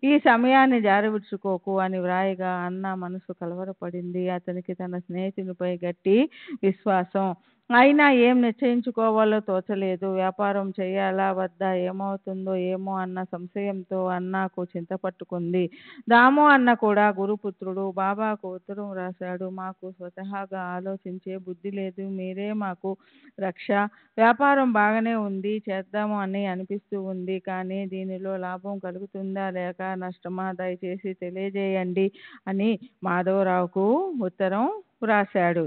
ఈ సమయాన్ని జారవిడుచుకోకు అని వ్రాయగా అన్న మనసు కలవరపడింది. అతనికి తన స్నేహితునిపై గట్టి విశ్వాసం. అయినా ఏం నిశ్చయించుకోవాలో తోచలేదు. వ్యాపారం చేయాలా వద్దా, ఏమవుతుందో ఏమో అన్న సంశయంతో అన్నకు చింత పట్టుకుంది. దాము అన్న కూడా గురుపుత్రుడు. బాబాకు ఉత్తరం రాశాడు. మాకు స్వతహాగా ఆలోచించే బుద్ధి లేదు. మీరే మాకు రక్ష. వ్యాపారం బాగానే ఉంది, చేద్దాము అని అనిపిస్తూ ఉంది. కానీ దీనిలో లాభం కలుగుతుందా లేక నష్టమా, దయచేసి తెలియజేయండి అని మాధవరావుకు ఉత్తరం రాశాడు.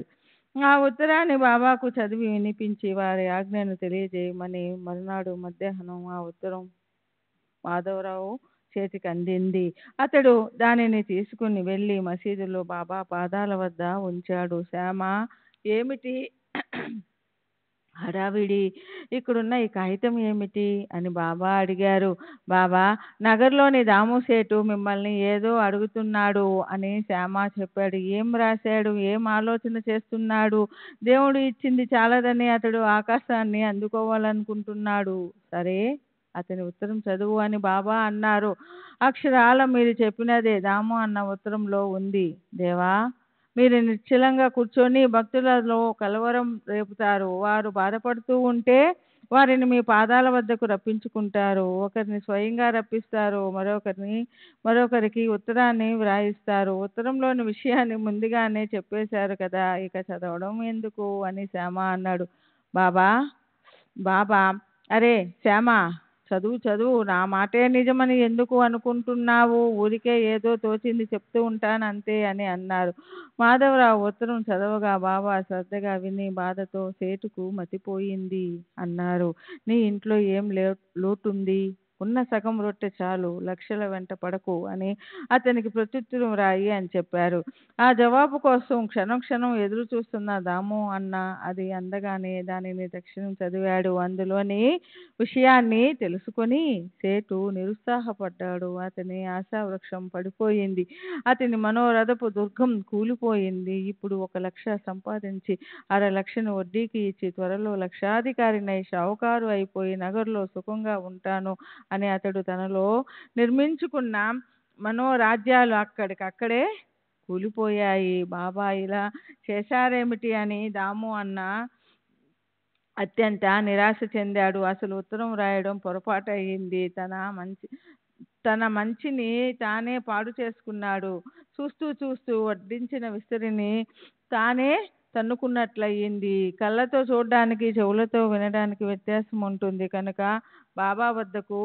ఆ ఉత్తరాన్ని బాబాకు చదివి వినిపించి వారి ఆజ్ఞను తెలియజేయమని మరునాడు మధ్యాహ్నం ఆ ఉత్తరం మాధవరావు చేతికి అందింది. అతడు దానిని తీసుకుని వెళ్ళి మసీదులో బాబా పాదాల వద్ద ఉంచాడు. శ్యామ, ఏమిటి హడావిడి? ఇక్కడున్న ఈ కాగితం ఏమిటి అని బాబా అడిగారు. బాబా, నగర్లోని దాము సేటు మిమ్మల్ని ఏదో అడుగుతున్నాడు అని శ్యామ చెప్పాడు. ఏం రాశాడు? ఏం ఆలోచన చేస్తున్నాడు? దేవుడు ఇచ్చింది చాలదని అతడు ఆకాశాన్ని అందుకోవాలనుకుంటున్నాడు. సరే, అతని ఉత్తరం చదువు అని బాబా అన్నారు. అక్షరాల మీరు చెప్పినదే దాము అన్న ఉత్తరంలో ఉంది. దేవా, మీరు నిశ్చలంగా కూర్చొని భక్తులలో కలవరం రేపుతారు. వారు బాధపడుతూ ఉంటే వారిని మీ పాదాల వద్దకు రప్పించుకుంటారు. ఒకరిని స్వయంగా రప్పిస్తారు, మరొకరికి ఉత్తరాన్ని వ్రాయిస్తారు. ఉత్తరంలోని విషయాన్ని ముందుగానే చెప్పేశారు కదా, ఇక చదవడం ఎందుకు అని శ్యామ అన్నాడు. బాబా బాబా అరే శ్యామ, చదువు నా మాటే నిజమని ఎందుకు అనుకుంటున్నావు? ఊరికే ఏదో తోచింది చెప్తూ ఉంటాను అంతే అని అన్నారు. మాధవరావు ఉత్తరం చదవగా బాబా శ్రద్ధగా విని బాధతో, సేటుకు మతిపోయింది అన్నారు. నీ ఇంట్లో ఏం లోటుంది? ఉన్న సగం రొట్టె చాలు, లక్షల వెంట పడకు అని అతనికి ప్రత్యుత్తరం రాయి అని చెప్పారు. ఆ జవాబు కోసం క్షణం క్షణం ఎదురు చూస్తున్న దాము అన్న అది అందగానే దానిని తక్షణం చదివాడు. అందులోని విషయాన్ని తెలుసుకొని సేటు నిరుత్సాహపడ్డాడు. అతని ఆశావృక్షం పడిపోయింది. అతని మనోరథపు దుర్గం కూలిపోయింది. ఇప్పుడు 1 లక్ష సంపాదించి 1/2 లక్షను వడ్డీకి ఇచ్చి త్వరలో లక్షాధికారినై షావుకారు అయిపోయి నగర్లో సుఖంగా ఉంటాను అని అతడు తనలో నిర్మించుకున్న మనోరాజ్యాలు అక్కడికక్కడే కూలిపోయాయి. బాబా ఇలా చేశారేమిటి అని దాము అన్న అత్యంత నిరాశ చెందాడు. అసలు ఉత్తరం రాయడం పొరపాటు అయింది. తన మంచిని తానే పాడు చేసుకున్నాడు. చూస్తూ వడ్డించిన విస్తరిని తానే తన్నుకున్నట్లయింది. కళ్ళతో చూడడానికి, చెవులతో వినడానికి వ్యత్యాసం ఉంటుంది కనుక బాబా వద్దకు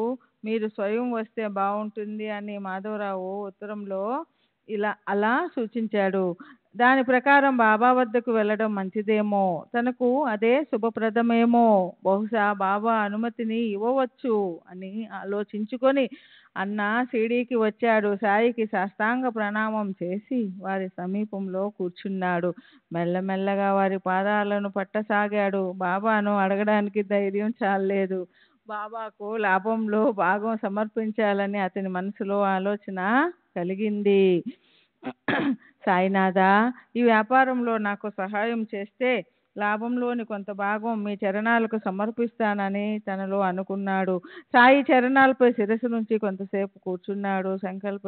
మీరు స్వయం వస్తే బాగుంటుంది అని మాధవరావు ఉత్తరంలో అలా సూచించాడు. దాని ప్రకారం బాబా వద్దకు వెళ్ళడం మంచిదేమో, తనకు అదే శుభప్రదమేమో, బహుశా బాబా అనుమతిని ఇవ్వవచ్చు అని ఆలోచించుకొని అన్న షిరిడీకి వచ్చాడు. సాయికి సాష్టాంగ ప్రణామం చేసి వారి సమీపంలో కూర్చున్నాడు. మెల్లమెల్లగా వారి పాదాలను పట్టసాగాడు. బాబాను అడగడానికి ధైర్యం చాలలేదు. బాబాకు లాభంలో భాగం సమర్పించాలని అతని మనసులో ఆలోచన కలిగింది. సాయినాథా, ఈ వ్యాపారంలో నాకు సహాయం చేస్తే లాభంలోని కొంత భాగం మీ చరణాలకు సమర్పిస్తానని తనలో అనుకున్నాడు. సాయి చరణాలపై శిరస్సు నుంచి కొంతసేపు కూర్చున్నాడు. సంకల్ప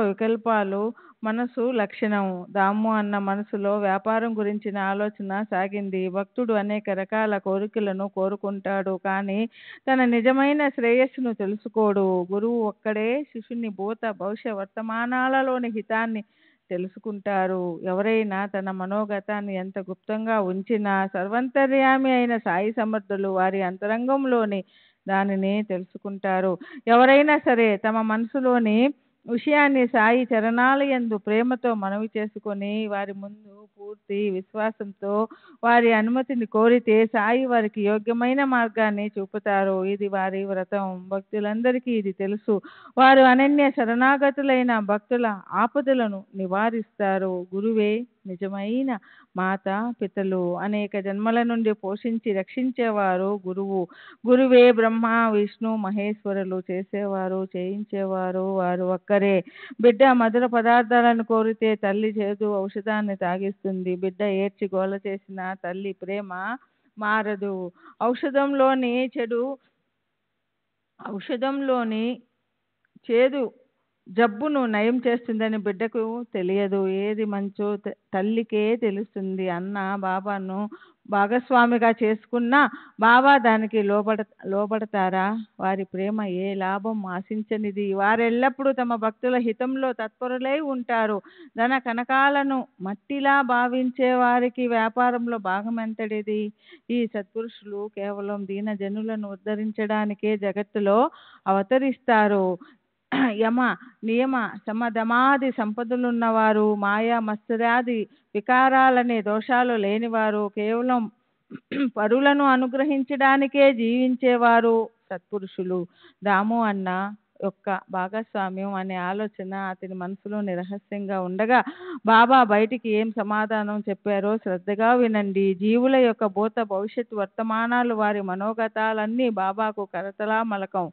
వికల్పాలు మనసు లక్షణం. దాము అన్న మనసులో వ్యాపారం గురించిన ఆలోచన సాగింది. భక్తుడు అనేక రకాల కోరికలను కోరుకుంటాడు, కానీ తన నిజమైన శ్రేయస్సును తెలుసుకోడు. గురువు ఒక్కడే శిష్యుని భూత భవిష్య వర్తమానాలలోని హితాన్ని తెలుసుకుంటారు. ఎవరైనా తన మనోగతాన్ని ఎంత గుప్తంగా ఉంచినా సర్వంతర్యామి అయిన సాయి సమర్థులు వారి అంతరంగంలోని దానిని తెలుసుకుంటారు. ఎవరైనా సరే తమ మనసులోని విషయాన్ని సాయి చరణాలయందు ప్రేమతో మనవి చేసుకొని వారి ముందు పూర్తి విశ్వాసంతో వారి అనుమతిని కోరితే సాయి వారికి యోగ్యమైన మార్గాన్ని చూపుతారు. ఇది వారి వ్రతం. భక్తులందరికీ ఇది తెలుసు. వారు అనన్య శరణాగతులైన భక్తుల ఆపదలను నివారిస్తారు. గురువే నిజమైన మాత పితలు. అనేక జన్మల నుండి పోషించి రక్షించేవారు గురువు. గురువే బ్రహ్మ విష్ణు మహేశ్వరులు. చేసేవారు చేయించేవారు వారు ఒక్కరే. బిడ్డ మధుర పదార్థాలను కోరితే తల్లి చేదు ఔషధాన్ని తాగిస్తుంది. బిడ్డ ఏడ్చి గోల చేసిన తల్లి ప్రేమ మారదు. ఔషధంలోని చేదు జబ్బును నయం చేస్తుందని బిడ్డకు తెలియదు. ఏది మంచో తల్లికే తెలుస్తుంది. అన్న బాబాను భాగస్వామిగా చేసుకున్న బాబా దానికి లోబడతారా? వారి ప్రేమ ఏ లాభం ఆశించనిది. వారెల్లప్పుడూ తమ భక్తుల హితంలో తత్పరులై ఉంటారు. ధన కనకాలను మట్టిలా భావించే వారికి వ్యాపారంలో భాగం ఎంతటిది? ఈ సత్పురుషులు కేవలం దీన జనులను ఉద్ధరించడానికే జగత్తులో అవతరిస్తారు. యమ నియమ సమధమాది సంపదలున్నవారు, మాయా మత్సరాది వికారాలనే దోషాలు లేనివారు, కేవలం పరులను అనుగ్రహించడానికే జీవించేవారు సత్పురుషులు. దాము అన్న యొక్క భాగస్వామ్యం అనే ఆలోచన అతని మనసులో రహస్యంగా ఉండగా బాబా బయటికి ఏం సమాధానం చెప్పారో శ్రద్ధగా వినండి. జీవుల యొక్క భూత భవిష్యత్తు వర్తమానాలు వారి మనోగతాలన్నీ బాబాకు కరతలామలకం.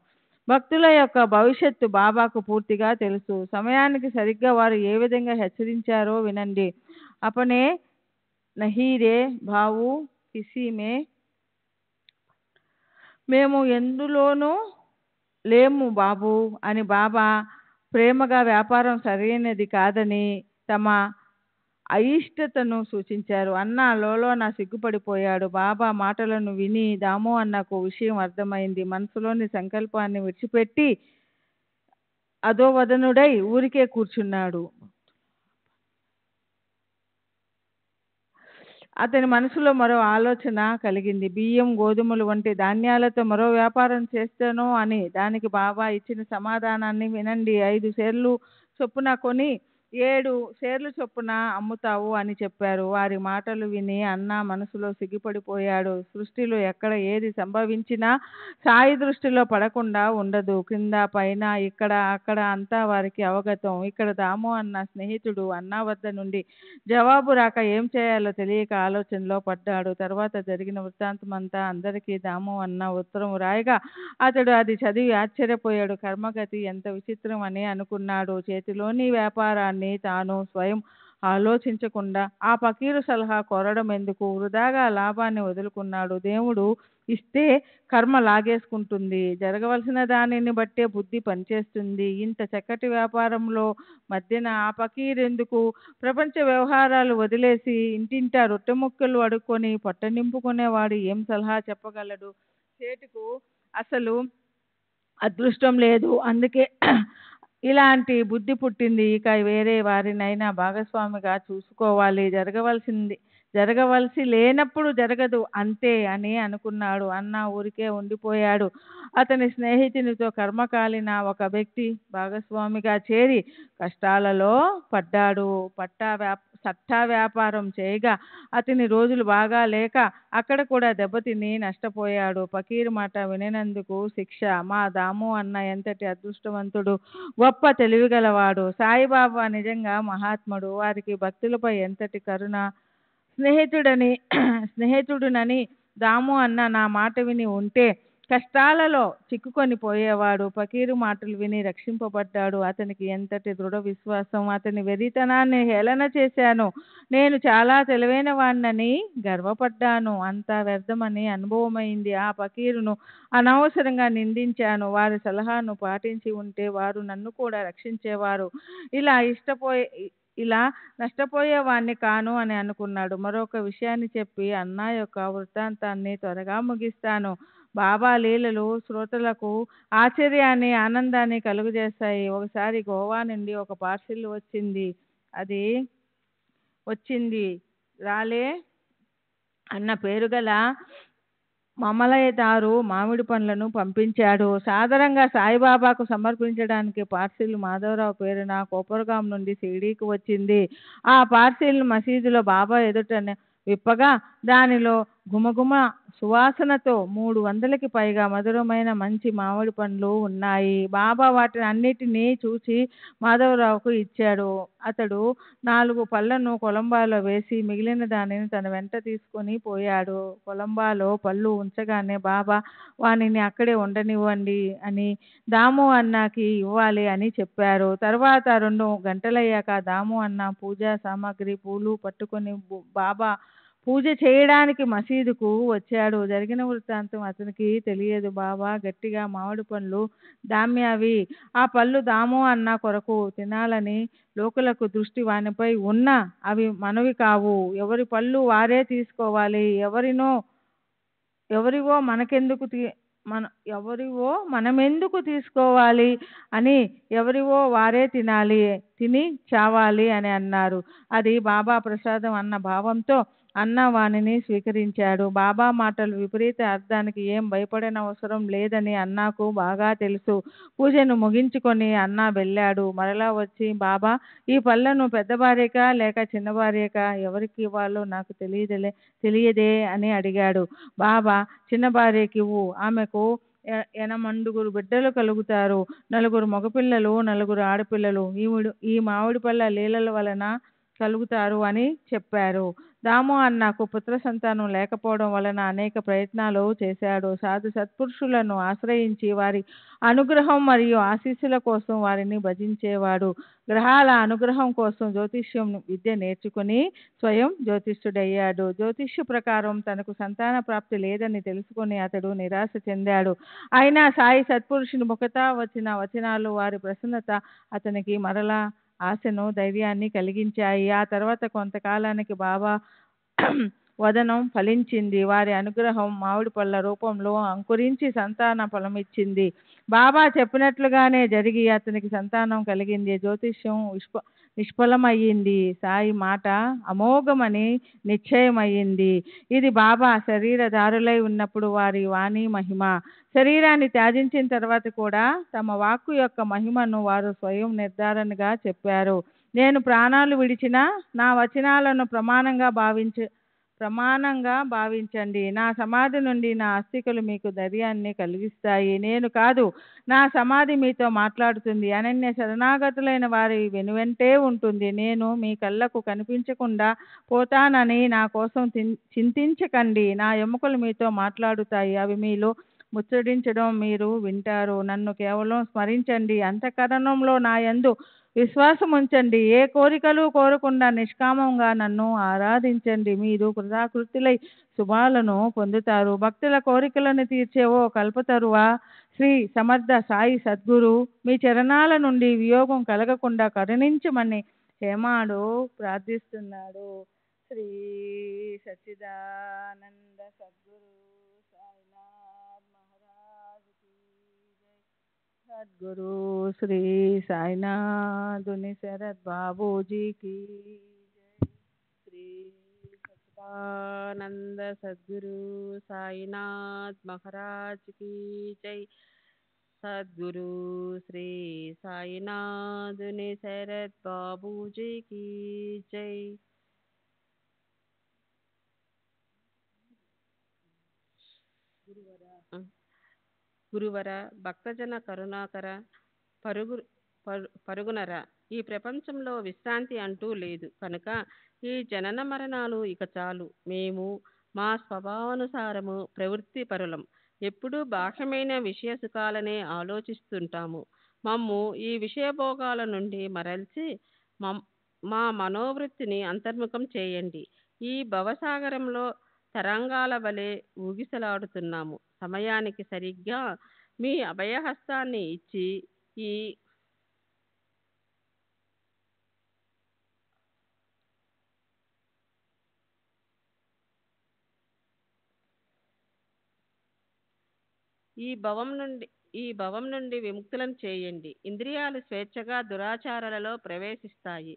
భక్తుల యొక్క భవిష్యత్తు బాబాకు పూర్తిగా తెలుసు. సమయానికి సరిగ్గా వారు ఏ విధంగా హెచ్చరించారో వినండి. అపనే నహీరే భావు కిసీమే, మేము ఎందులోనూ లేము బాబు అని బాబా ప్రేమగా వ్యాపారం సరైనది కాదని తమ అయిష్టతను సూచించారు. అన్న లోలోన సిగ్గుపడిపోయాడు. బాబా మాటలను విని దాము అన్నకు విషయం అర్థమైంది. మనసులోని సంకల్పాన్ని విడిచిపెట్టి అధోవదనుడై ఊరికే కూర్చున్నాడు. అతని మనసులో మరో ఆలోచన కలిగింది. బియ్యం, గోధుమలు వంటి ధాన్యాలతో మరో వ్యాపారం చేస్తాను అని. దానికి బాబా ఇచ్చిన సమాధానాన్ని వినండి. 5 షేర్లు చొప్పున కొని 7 షేర్లు చొప్పున అమ్ముతావు అని చెప్పారు. వారి మాటలు విని అన్న మనసులో సిగ్గుపడిపోయాడు. సృష్టిలో ఎక్కడ ఏది సంభవించినా సాయి దృష్టిలో పడకుండా ఉండదు. కింద పైన ఇక్కడ అక్కడ అంతా వారికి అవగతం. ఇక్కడ దాము అన్న స్నేహితుడు అన్న వద్ద నుండి జవాబు రాక ఏం చేయాలో తెలియక ఆలోచనలో పడ్డాడు. తర్వాత జరిగిన వృత్తాంతమంతా అందరికీ దాము అన్న ఉత్తరం రాయగా అతడు అది చదివి ఆశ్చర్యపోయాడు. కర్మగతి ఎంత విచిత్రం అని అనుకున్నాడు. చేతిలోని వ్యాపారాన్ని తాను స్వయం ఆలోచించకుండా ఆ ఫకీరు సలహా కోరడం ఎందుకు? వృధాగా లాభాన్ని వదులుకున్నాడు. దేవుడు ఇస్తే కర్మ లాగేసుకుంటుంది. జరగవలసిన దానిని బట్టే బుద్ధి పనిచేస్తుంది. ఇంత చక్కటి వ్యాపారంలో మధ్యన ఆ ఫకీరెందుకు? ప్రపంచ వ్యవహారాలు వదిలేసి ఇంటింటా రొట్టె ముక్కలు అడుక్కొని పొట్ట నింపుకునేవాడు ఏం సలహా చెప్పగలడు? చేటుకు అసలు అదృష్టం లేదు, అందుకే ఇలాంటి బుద్ధి పుట్టింది. ఇక వేరే వారినైనా భాగస్వామిగా చూసుకోవాలి. జరగవలసి లేనప్పుడు జరగదు అంతే అని అనుకున్నాడు. అన్న ఊరికే ఉండిపోయాడు. అతని స్నేహితునితో కర్మకాలిన ఒక వ్యక్తి భాగస్వామిగా చేరి కష్టాలలో పడ్డాడు. సట్టా వ్యాపారం చేయగా అతని రోజులు బాగా లేక అక్కడ కూడా దెబ్బతిని నష్టపోయాడు. ఫకీర్ మాట వినినందుకు శిక్ష. మా దాము అన్న ఎంతటి అదృష్టవంతుడు, గొప్ప తెలివిగలవాడు. సాయిబాబా నిజంగా మహాత్ముడు. వారికి భక్తులపై ఎంతటి కరుణ. స్నేహితుడునని దాము అన్న నా మాట విని ఉంటే కష్టాలలో చిక్కుకొని పోయేవాడు. ఫకీరు మాటలు విని రక్షింపబడ్డాడు. అతనికి ఎంతటి దృఢ విశ్వాసం. అతని వెరితనాన్ని హేళన చేశాను. నేను చాలా తెలివైన వాణ్ణని గర్వపడ్డాను. అంతా వ్యర్థమని అనుభవమైంది. ఆ ఫకీరును అనవసరంగా నిందించాను. వారి సలహాను పాటించి ఉంటే వారు నన్ను కూడా రక్షించేవారు. ఇలా నష్టపోయేవాణ్ణి కాను అని అనుకున్నాడు. మరొక విషయాన్ని చెప్పి అన్నా యొక్క వృత్తాంతాన్ని త్వరగా ముగిస్తాను. బాబా లీలలు శ్రోతలకు ఆశ్చర్యాన్ని, ఆనందాన్ని కలుగజేస్తాయి. ఒకసారి గోవా నుండి ఒక పార్సిల్ వచ్చింది. రాలే అన్న పేరుగల మమలయదారు మామిడి పండ్లను పంపించాడు. సాదరంగా సాయిబాబాకు సమర్పించడానికి పార్సిల్ మాధవరావు పేరున కోపరగాం నుండి షిరిడీకి వచ్చింది. ఆ పార్సిల్ మసీదులో బాబా ఎదుట విప్పగా దానిలో గుమగుమ సువాసనతో 300కి పైగా మధురమైన మంచి మామిడి పండ్లు ఉన్నాయి. బాబా వాటిని అన్నిటినీ చూసి మాధవరావుకు ఇచ్చాడు. అతడు 4 పళ్ళను కొలంబాలో వేసి మిగిలిన దానిని తన వెంట తీసుకొని పోయాడు. కొలంబాలో పళ్ళు ఉంచగానే బాబా వానిని అక్కడే ఉండనివ్వండి అని దాము అన్నకి ఇవ్వాలి అని చెప్పారు. తర్వాత 2 గంటలయ్యాక దాము అన్న పూజా సామాగ్రి, పూలు పట్టుకొని బాబా పూజ చేయడానికి మసీదుకు వచ్చాడు. జరిగిన వృత్తాంతం అతనికి తెలియదు. బాబా గట్టిగా మామిడి పండ్లు దామ్యావి. ఆ పళ్ళు దాము అన్న కొరకు తినాలని లోకులకు దృష్టి వానిపై ఉన్న అవి మనవి కావు. ఎవరి పళ్ళు వారే తీసుకోవాలి. ఎవరివో మనమెందుకు తీసుకోవాలి అని ఎవరివో వారే తినాలి, తిని చావాలి అని అన్నారు. అది బాబా ప్రసాదం అన్న భావంతో అన్న వానిని స్వీకరించాడు. బాబా మాటలు విపరీత అర్థానికి ఏం భయపడనవసరం లేదని అన్నాకు బాగా తెలుసు. పూజను ముగించుకొని అన్న వెళ్ళాడు. మరలా వచ్చి బాబా ఈ పళ్ళను పెద్ద భార్యకా లేక చిన్న భార్యకా ఎవరికి ఇవ్వాలో నాకు తెలియదే అని అడిగాడు. బాబా చిన్న భార్యకి ఇవ్వు, ఆమెకు 8 బిడ్డలు కలుగుతారు. 4 మగపిల్లలు, 4 ఆడపిల్లలు. ఈ మామిడి పళ్ళ లీలల వలన కలుగుతారు అని చెప్పారు. దాము అన్నకు పుత్ర సంతానం లేకపోవడం వలన అనేక ప్రయత్నాలు చేశాడు. సాధు సత్పురుషులను ఆశ్రయించి వారి అనుగ్రహం మరియు ఆశీస్సుల కోసం వారిని భజించేవాడు. గ్రహాల అనుగ్రహం కోసం జ్యోతిష్యం విద్య నేర్చుకుని స్వయం జ్యోతిష్యుడయ్యాడు. జ్యోతిష్య ప్రకారం తనకు సంతాన ప్రాప్తి లేదని తెలుసుకుని అతడు నిరాశ చెందాడు. అయినా సాయి సత్పురుషుని ముఖతా వచ్చిన వచనాలు, వారి ప్రసన్నత అతనికి మరలా ఆశను, ధైర్యాన్ని కలిగించాయి. ఆ తర్వాత కొంతకాలానికి బాబా వదనం ఫలించింది. వారి అనుగ్రహం మామిడి పళ్ళ రూపంలో అంకురించి సంతాన ఫలమిచ్చింది. బాబా చెప్పినట్లుగానే జరిగి అతనికి సంతానం కలిగింది. జ్యోతిష్యం నిష్ఫలమయ్యింది. సాయి మాట అమోఘమని నిశ్చయమయ్యింది. ఇది బాబా శరీరధారులై ఉన్నప్పుడు వారి వాణి మహిమ. శరీరాన్ని త్యాజించిన తర్వాత కూడా తమ వాక్కు యొక్క మహిమను వారు స్వయం నిర్ధారణగా చెప్పారు. నేను ప్రాణాలు విడిచినా నా వచనాలను ప్రమాణంగా భావించండి. నా సమాధి నుండి నా అస్థికలు మీకు ధైర్యాన్ని కలిగిస్తాయి. నేను కాదు, నా సమాధి మీతో మాట్లాడుతుంది. అనన్య శరణాగతులైన వారి వెనువెంటే ఉంటుంది. నేను మీ కళ్ళకు కనిపించకుండా పోతానని నా కోసం చింతించకండి. నా ఎముకలు మీతో మాట్లాడుతాయి. అవి మీలో ముచ్చడించడం మీరు వింటారు. నన్ను కేవలం స్మరించండి. అంతఃకరణంలో నా యందు విశ్వాసం ఉంచండి. ఏ కోరికలు కోరకుండా నిష్కామంగా నన్ను ఆరాధించండి. మీరు కృతాకృతులై శుభాలను పొందుతారు. భక్తుల కోరికలను తీర్చే ఓ కల్పతరువా శ్రీ సమర్థ సాయి సద్గురు, మీ చరణాల నుండి వియోగం కలగకుండా కరుణించమని హేమాడు ప్రార్థిస్తున్నాడు. శ్రీ సచ్చిదానంద సద్గురు సాయినాథ్ మహారాజ్ కీ జై. సద్గురు శ్రీ సాయినాథుని శరత్ బాబూజీ की जय. श्री सच्चिदानंद सद्गुरु साईनाथ महाराज की जय. सद्गुरु श्री साईनाथुनि शरत बाबूजी की जय. గురువర భక్తజన కరుణాకర పరుగునర. ఈ ప్రపంచంలో విశ్రాంతి అంటూ లేదు కనుక ఈ జనన మరణాలు ఇక చాలు. మేము మా స్వభావానుసారము ప్రవృత్తి పరులం. ఎప్పుడూ బాహ్యమైన విషయ సుఖాలనే ఆలోచిస్తుంటాము. మమ్ము ఈ విషయభోగాల నుండి మరల్చి మా మనోవృత్తిని అంతర్ముఖం చేయండి. ఈ భవసాగరంలో తరంగాల వలె ఊగిసలాడుతున్నాము. సమయానికి సరిగ్గా మీ అభయహస్తాన్ని ఇచ్చి ఈ భవం నుండి విముక్తులను చేయండి. ఇంద్రియాలు స్వేచ్ఛగా దురాచారాలలో ప్రవేశిస్తాయి.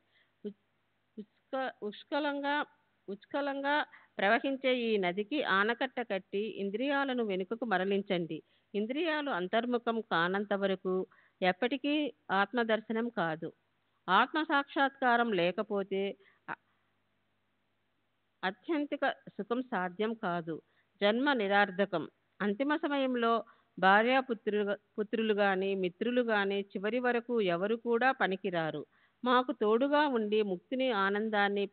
ఉష్కలంగా ప్రవహించే ఈ నదికి ఆనకట్ట కట్టి ఇంద్రియాలను వెనుకకు మరలించండి. ఇంద్రియాలు అంతర్ముఖం కానంత వరకు ఎప్పటికీ ఆత్మదర్శనం కాదు. ఆత్మ సాక్షాత్కారం లేకపోతే అత్యంతిక సుఖం సాధ్యం కాదు. జన్మ నిరార్థకం. అంతిమ సమయంలో భార్యాపుత్రులు గాని మిత్రులు గాని చివరి వరకు ఎవరు కూడా పనికిరారు. మాకు తోడుగా ఉండి ముక్తిని ఆనందాన్ని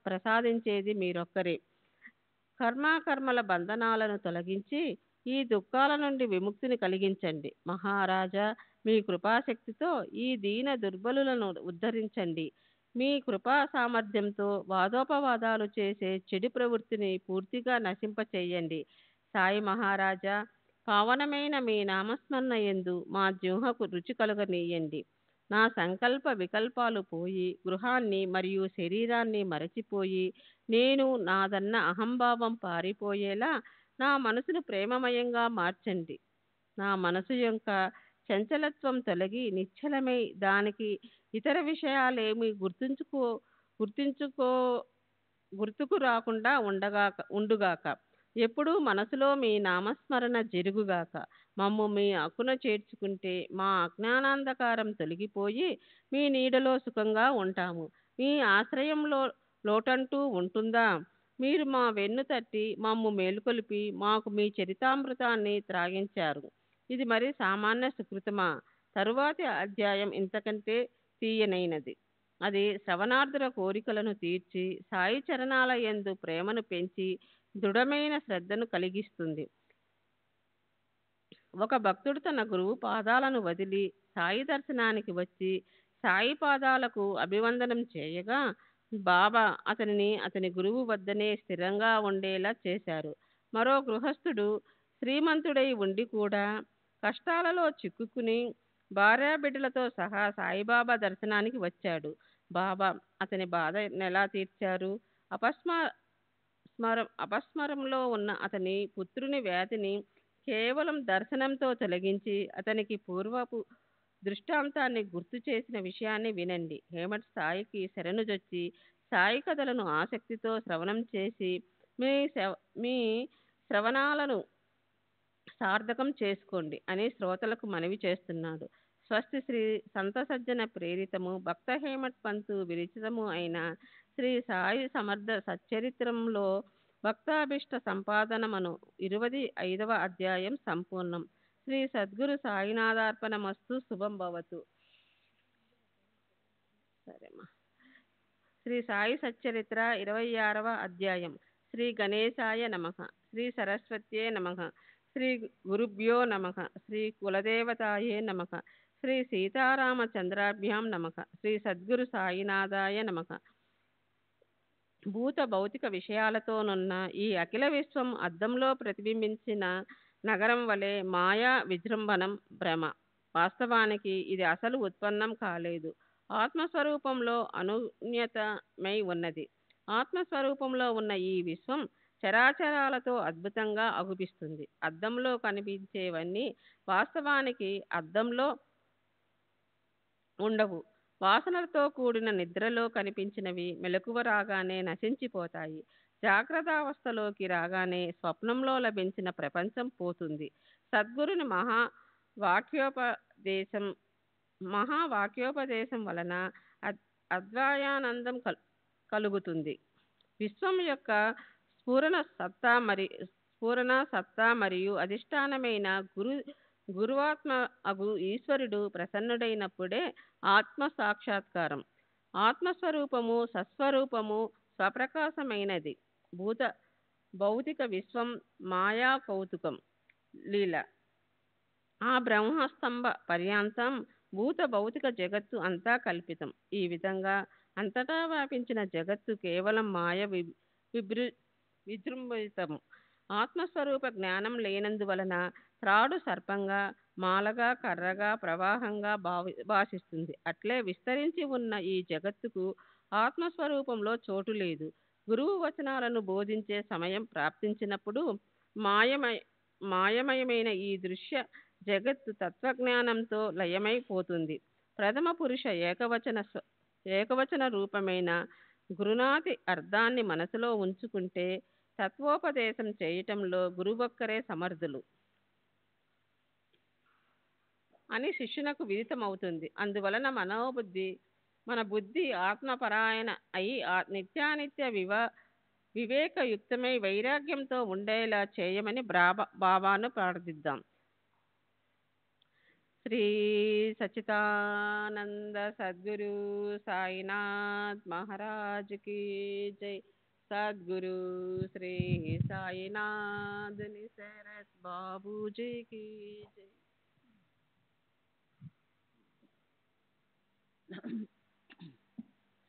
ప్రసాదించేది మీరొక్కరే. కర్మల బంధనాలను తొలగించి ఈ దుఃఖాల నుండి విముక్తిని కలిగించండి. మహారాజా, మీ కృపాశక్తితో ఈ దీన దుర్బలులను ఉద్ధరించండి. మీ కృపా సామర్థ్యంతో వాదోపవాదాలు చేసే చెడు ప్రవృత్తిని పూర్తిగా నశింపచేయండి. సాయి మహారాజా, పావనమైన మీ నామస్మరణ యందు మా జిహ్వకు రుచి కలుగనీయండి. నా సంకల్ప వికల్పాలు పోయి గృహాన్ని మరియు శరీరాన్ని మరచిపోయి నేను నాదన్న అహంభావం పారిపోయేలా నా మనసును ప్రేమమయంగా మార్చండి. నా మనసు యొక్క చంచలత్వం తొలగి నిశ్చలమై దానికి ఇతర విషయాలేమి గుర్తుకు రాకుండా ఉండుగాక. ఎప్పుడూ మనసులో మీ నామస్మరణ జరుగుగాక. మమ్ము మీ అక్కున చేర్చుకుంటే మా అజ్ఞానాంధకారం తొలగిపోయి మీ నీడలో సుఖంగా ఉంటాము. మీ ఆశ్రయంలో లోటంటూ ఉంటుందా? మీరు మా వెన్ను తట్టి మమ్ము మేలుకొలిపి మాకు మీ చరితామృతాన్ని త్రాగించారు. ఇది మరి సామాన్య సుకృతమా? తరువాతి అధ్యాయం ఇంతకంటే తీయనైనది. అది శ్రవణార్థుల కోరికలను తీర్చి సాయి చరణాల యందు ప్రేమను పెంచి దృఢమైన శ్రద్ధను కలిగిస్తుంది. ఒక భక్తుడు తన గురువు పాదాలను వదిలి సాయి దర్శనానికి వచ్చి సాయి పాదాలకు అభివందనం చేయగా బాబా అతని గురువు వద్దనే స్థిరంగా ఉండేలా చేశారు. మరో గృహస్థుడు శ్రీమంతుడై ఉండి కూడా కష్టాలలో చిక్కుకుని భార్యాబిడ్డలతో సహా సాయిబాబా దర్శనానికి వచ్చాడు. బాబా అతని బాధ ఎలా తీర్చారు? అపస్మరంలో ఉన్న అతని పుత్రుని వ్యాధిని కేవలం దర్శనంతో తొలగించి అతనికి పూర్వపు దృష్టాంతాన్ని గుర్తు చేసిన విషయాన్ని వినండి. హేమట్ సాయికి శరణుజొచ్చి సాయి కథలను ఆసక్తితో శ్రవణం చేసి మీ శ్రవణాలను సార్థకం చేసుకోండి అని శ్రోతలకు మనవి చేస్తున్నాడు. స్వస్తి శ్రీ సంత సజ్జన ప్రేరితము భక్త హేమట్ పంతు విరచితము అయిన శ్రీ సాయి సమర్థ సచ్చరిత్రంలో భక్తాభిష్ట సంపాదనమను 25వ అధ్యాయం సంపూర్ణం. శ్రీ సద్గురు సాయినాథార్పణమస్తు. శుభం భవతు. సరేమ్మా. శ్రీ సాయి సచ్చరిత్ర 26వ అధ్యాయం. శ్రీ గణేశాయ నమః. శ్రీ సరస్వత్యే నమః. శ్రీ గురుభ్యో నమః. శ్రీ కులదేవతాయే నమః. శ్రీ సీతారామచంద్రాభ్యాం నమః. శ్రీ సద్గురు సాయినాథాయ నమః. భూత భౌతిక విషయాలతోనున్న ఈ అఖిల విశ్వం అద్దంలో ప్రతిబింబించిన నగరం వలె మాయా విజృంభణం భ్రమ. వాస్తవానికి ఇది అసలు ఉత్పన్నం కాలేదు. ఆత్మస్వరూపంలో అనున్యతమై ఉన్నది. ఆత్మస్వరూపంలో ఉన్న ఈ విశ్వం చరాచరాలతో అద్భుతంగా అగుపిస్తుంది. అద్దంలో కనిపించేవన్నీ వాస్తవానికి అద్దంలో ఉండవు. వాసనలతో కూడిన నిద్రలో కనిపించినవి మెలకువ రాగానే నశించిపోతాయి. జాగ్రత్తావస్థలోకి రాగానే స్వప్నంలో లభించిన ప్రపంచం పోతుంది. సద్గురుని మహావాక్యోపదేశం వలన అద్వయానందం కలుగుతుంది. విశ్వం యొక్క స్ఫురణ సత్తా మరియు అధిష్టానమైన గురువాత్మ అగు ఈశ్వరుడు ప్రసన్నుడైనప్పుడే ఆత్మ సాక్షాత్కారం. ఆత్మస్వరూపము సస్వరూపము స్వప్రకాశమైనది. భౌతిక విశ్వం మాయా కౌతుకం లీల. ఆ బ్రహ్మస్తంభ పర్యాంతం భూత భౌతిక జగత్తు అంతా కల్పితం. ఈ విధంగా అంతటా వ్యాపించిన జగత్తు కేవలం మాయ విజృంభితము. ఆత్మస్వరూప జ్ఞానం లేనందువలన త్రాడు సర్పంగా, మాలగా, కర్రగా, ప్రవాహంగా భాషిస్తుంది. అట్లే విస్తరించి ఉన్న ఈ జగత్తుకు ఆత్మస్వరూపంలో చోటు లేదు. గురువు వచనాలను బోధించే సమయం ప్రాప్తించినప్పుడు మాయమయమైన ఈ దృశ్య జగత్తు తత్వజ్ఞానంతో లయమైపోతుంది. ప్రథమ పురుష ఏకవచన రూపమైన గురునాథి అర్థాన్ని మనసులో ఉంచుకుంటే తత్వోపదేశం చేయటంలో గురువొక్కరే సమర్థులు అని శిష్యునకు విదితమవుతుంది. అందువలన మన బుద్ధి ఆత్మపరాయణ అయి నిత్యానిత్య వివేకయుక్తమై వైరాగ్యంతో ఉండేలా చేయమని బాబాను ప్రార్థిద్దాం. శ్రీ సచ్చిదానంద సద్గురు సాయినాథ్ మహారాజ్ की जय. सद्गुरु श्री साईनाथ निसरत बाबू जी की जय.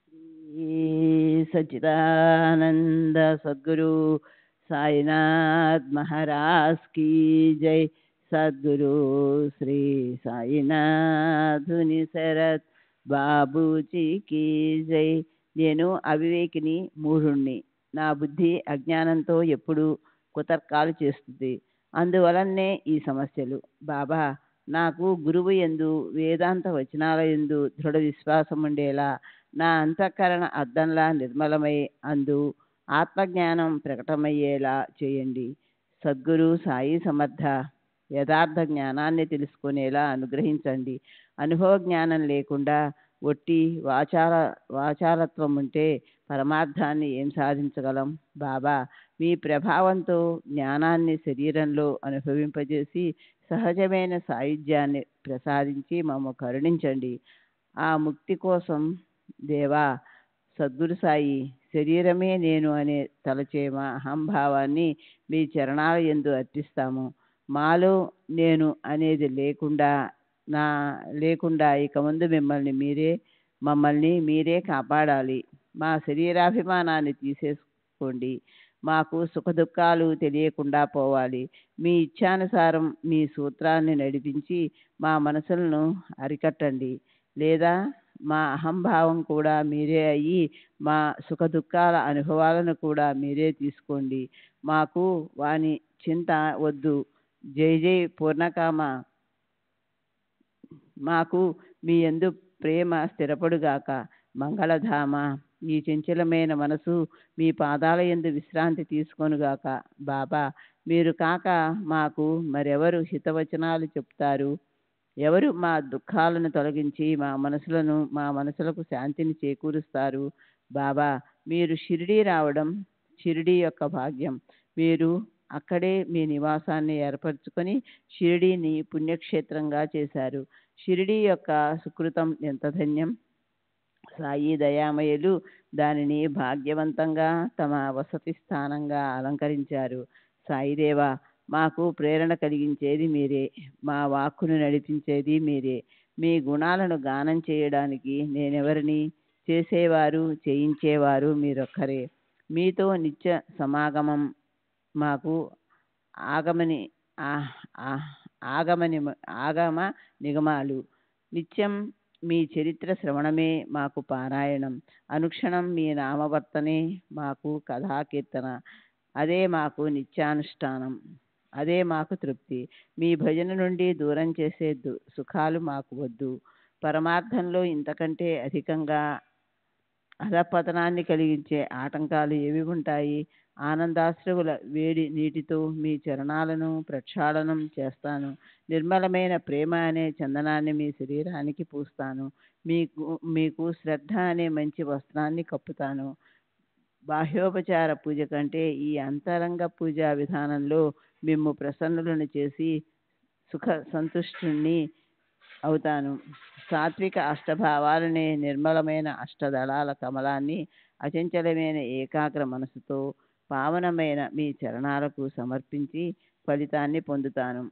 श्री सच्चिदानंद सद्गुरु साईनाथ महाराज की जय. सद्गुरु श्री साईनाथ निसरत బాబూజీ కీ జై. నేను అవివేకిని, మూఢుణ్ణి. నా బుద్ధి అజ్ఞానంతో ఎప్పుడు కుతర్కాలు చేస్తుంది. అందువలనే ఈ సమస్యలు. బాబా, నాకు గురువు యందు, వేదాంత వచనాల యందు దృఢ విశ్వాసం ఉండేలా నా అంతఃకరణ అద్దంలా నిర్మలమై అందు ఆత్మజ్ఞానం ప్రకటమయ్యేలా చేయండి. సద్గురు సాయి సమర్థ యథార్థ జ్ఞానాన్ని తెలుసుకునేలా అనుగ్రహించండి. అనుభవ జ్ఞానం లేకుండా ఒట్టి వాచాలత్వం ఉంటే పరమార్థాన్ని ఏం సాధించగలం? బాబా, మీ ప్రభావంతో జ్ఞానాన్ని శరీరంలో అనుభవింపజేసి సహజమైన సాయుధ్యాన్ని ప్రసాదించి మమ్మ కరుణించండి. ఆ ముక్తి కోసం దేవా, సద్గురు సాయి, శరీరమే నేను అనే తలచే మా అహంభావాన్ని మీ చరణాల యందు అర్పిస్తాము. మాలో నేను అనేది లేకుండా ఇక ముందు మమ్మల్ని మీరే కాపాడాలి. మా శరీరాభిమానాన్ని తీసేసుకోండి. మాకు సుఖదుఖాలు తెలియకుండా పోవాలి. మీ ఇచ్ఛానుసారం మీ సూత్రాన్ని నడిపించి మా మనసులను అరికట్టండి. లేదా మా అహంభావం కూడా మీరే అయ్యి మా సుఖదుఖాల అనుభవాలను కూడా మీరే తీసుకోండి. మాకు వాని చింత వద్దు. జై జై పూర్ణకామ. మాకు మీ యందు ప్రేమ స్థిరపడుగాక. మంగళధామ, ఈ చంచలమైన మనసు మీ పాదాల యందు విశ్రాంతి తీసుకొనుగాక. బాబా, మీరు కాక మాకు మరెవరు హితవచనాలు చెప్తారు? ఎవరు మా దుఃఖాలను తొలగించి మా మనసులకు శాంతిని చేకూరుస్తారు? బాబా, మీరు షిరిడీ రావడం షిరిడీ యొక్క భాగ్యం. మీరు అక్కడే మీ నివాసాన్ని ఏర్పరచుకొని షిరిడీని పుణ్యక్షేత్రంగా చేశారు. షిరిడీ యొక్క సుకృతం ఎంత ధన్యం. సాయి దయామయులు దానిని భాగ్యవంతంగా తమ వసతి స్థానంగా అలంకరించారు. సాయిదేవా, మాకు ప్రేరణ కలిగించేది మీరే, మా వాక్కును నడిపించేది మీరే. మీ గుణాలను గానం చేయడానికి నేనెవరిని? చేసేవారు చేయించేవారు మీరొక్కరే. మీతో నిత్య సమాగమం మాకు ఆగమని ఆగమ నిగమాలు. నిత్యం మీ చరిత్ర శ్రవణమే మాకు పారాయణం. అనుక్షణం మీ నామవర్తనే మాకు కథాకీర్తన. అదే మాకు నిత్యానుష్ఠానం. అదే మాకు తృప్తి. మీ భజన నుండి దూరం చేసే సుఖాలు మాకు వద్దు. పరమార్థంలో ఇంతకంటే అధికంగా అధపతనాన్ని కలిగించే ఆటంకాలు ఏవి ఉంటాయి? ఆనందాశ్రువుల వేడి నీటితో మీ చరణాలను ప్రక్షాళనం చేస్తాను. నిర్మలమైన ప్రేమ అనే చందనాన్ని మీ శరీరానికి పూస్తాను. మీకు శ్రద్ధ అనే మంచి వస్త్రాన్ని కప్పుతాను. బాహ్యోపచార పూజ కంటే ఈ అంతరంగ పూజా విధానంలో మిమ్ము ప్రసన్నులను చేసి సుఖ సంతుష్టుణ్ణి అవుతాను. సాత్విక అష్టభావాలనే నిర్మలమైన అష్టదళాల కమలాన్ని అచంచలమైన ఏకాగ్ర మనసుతో పావనమైన మీ చరణాలకు సమర్పించి ఫలితాన్ని పొందుతాను.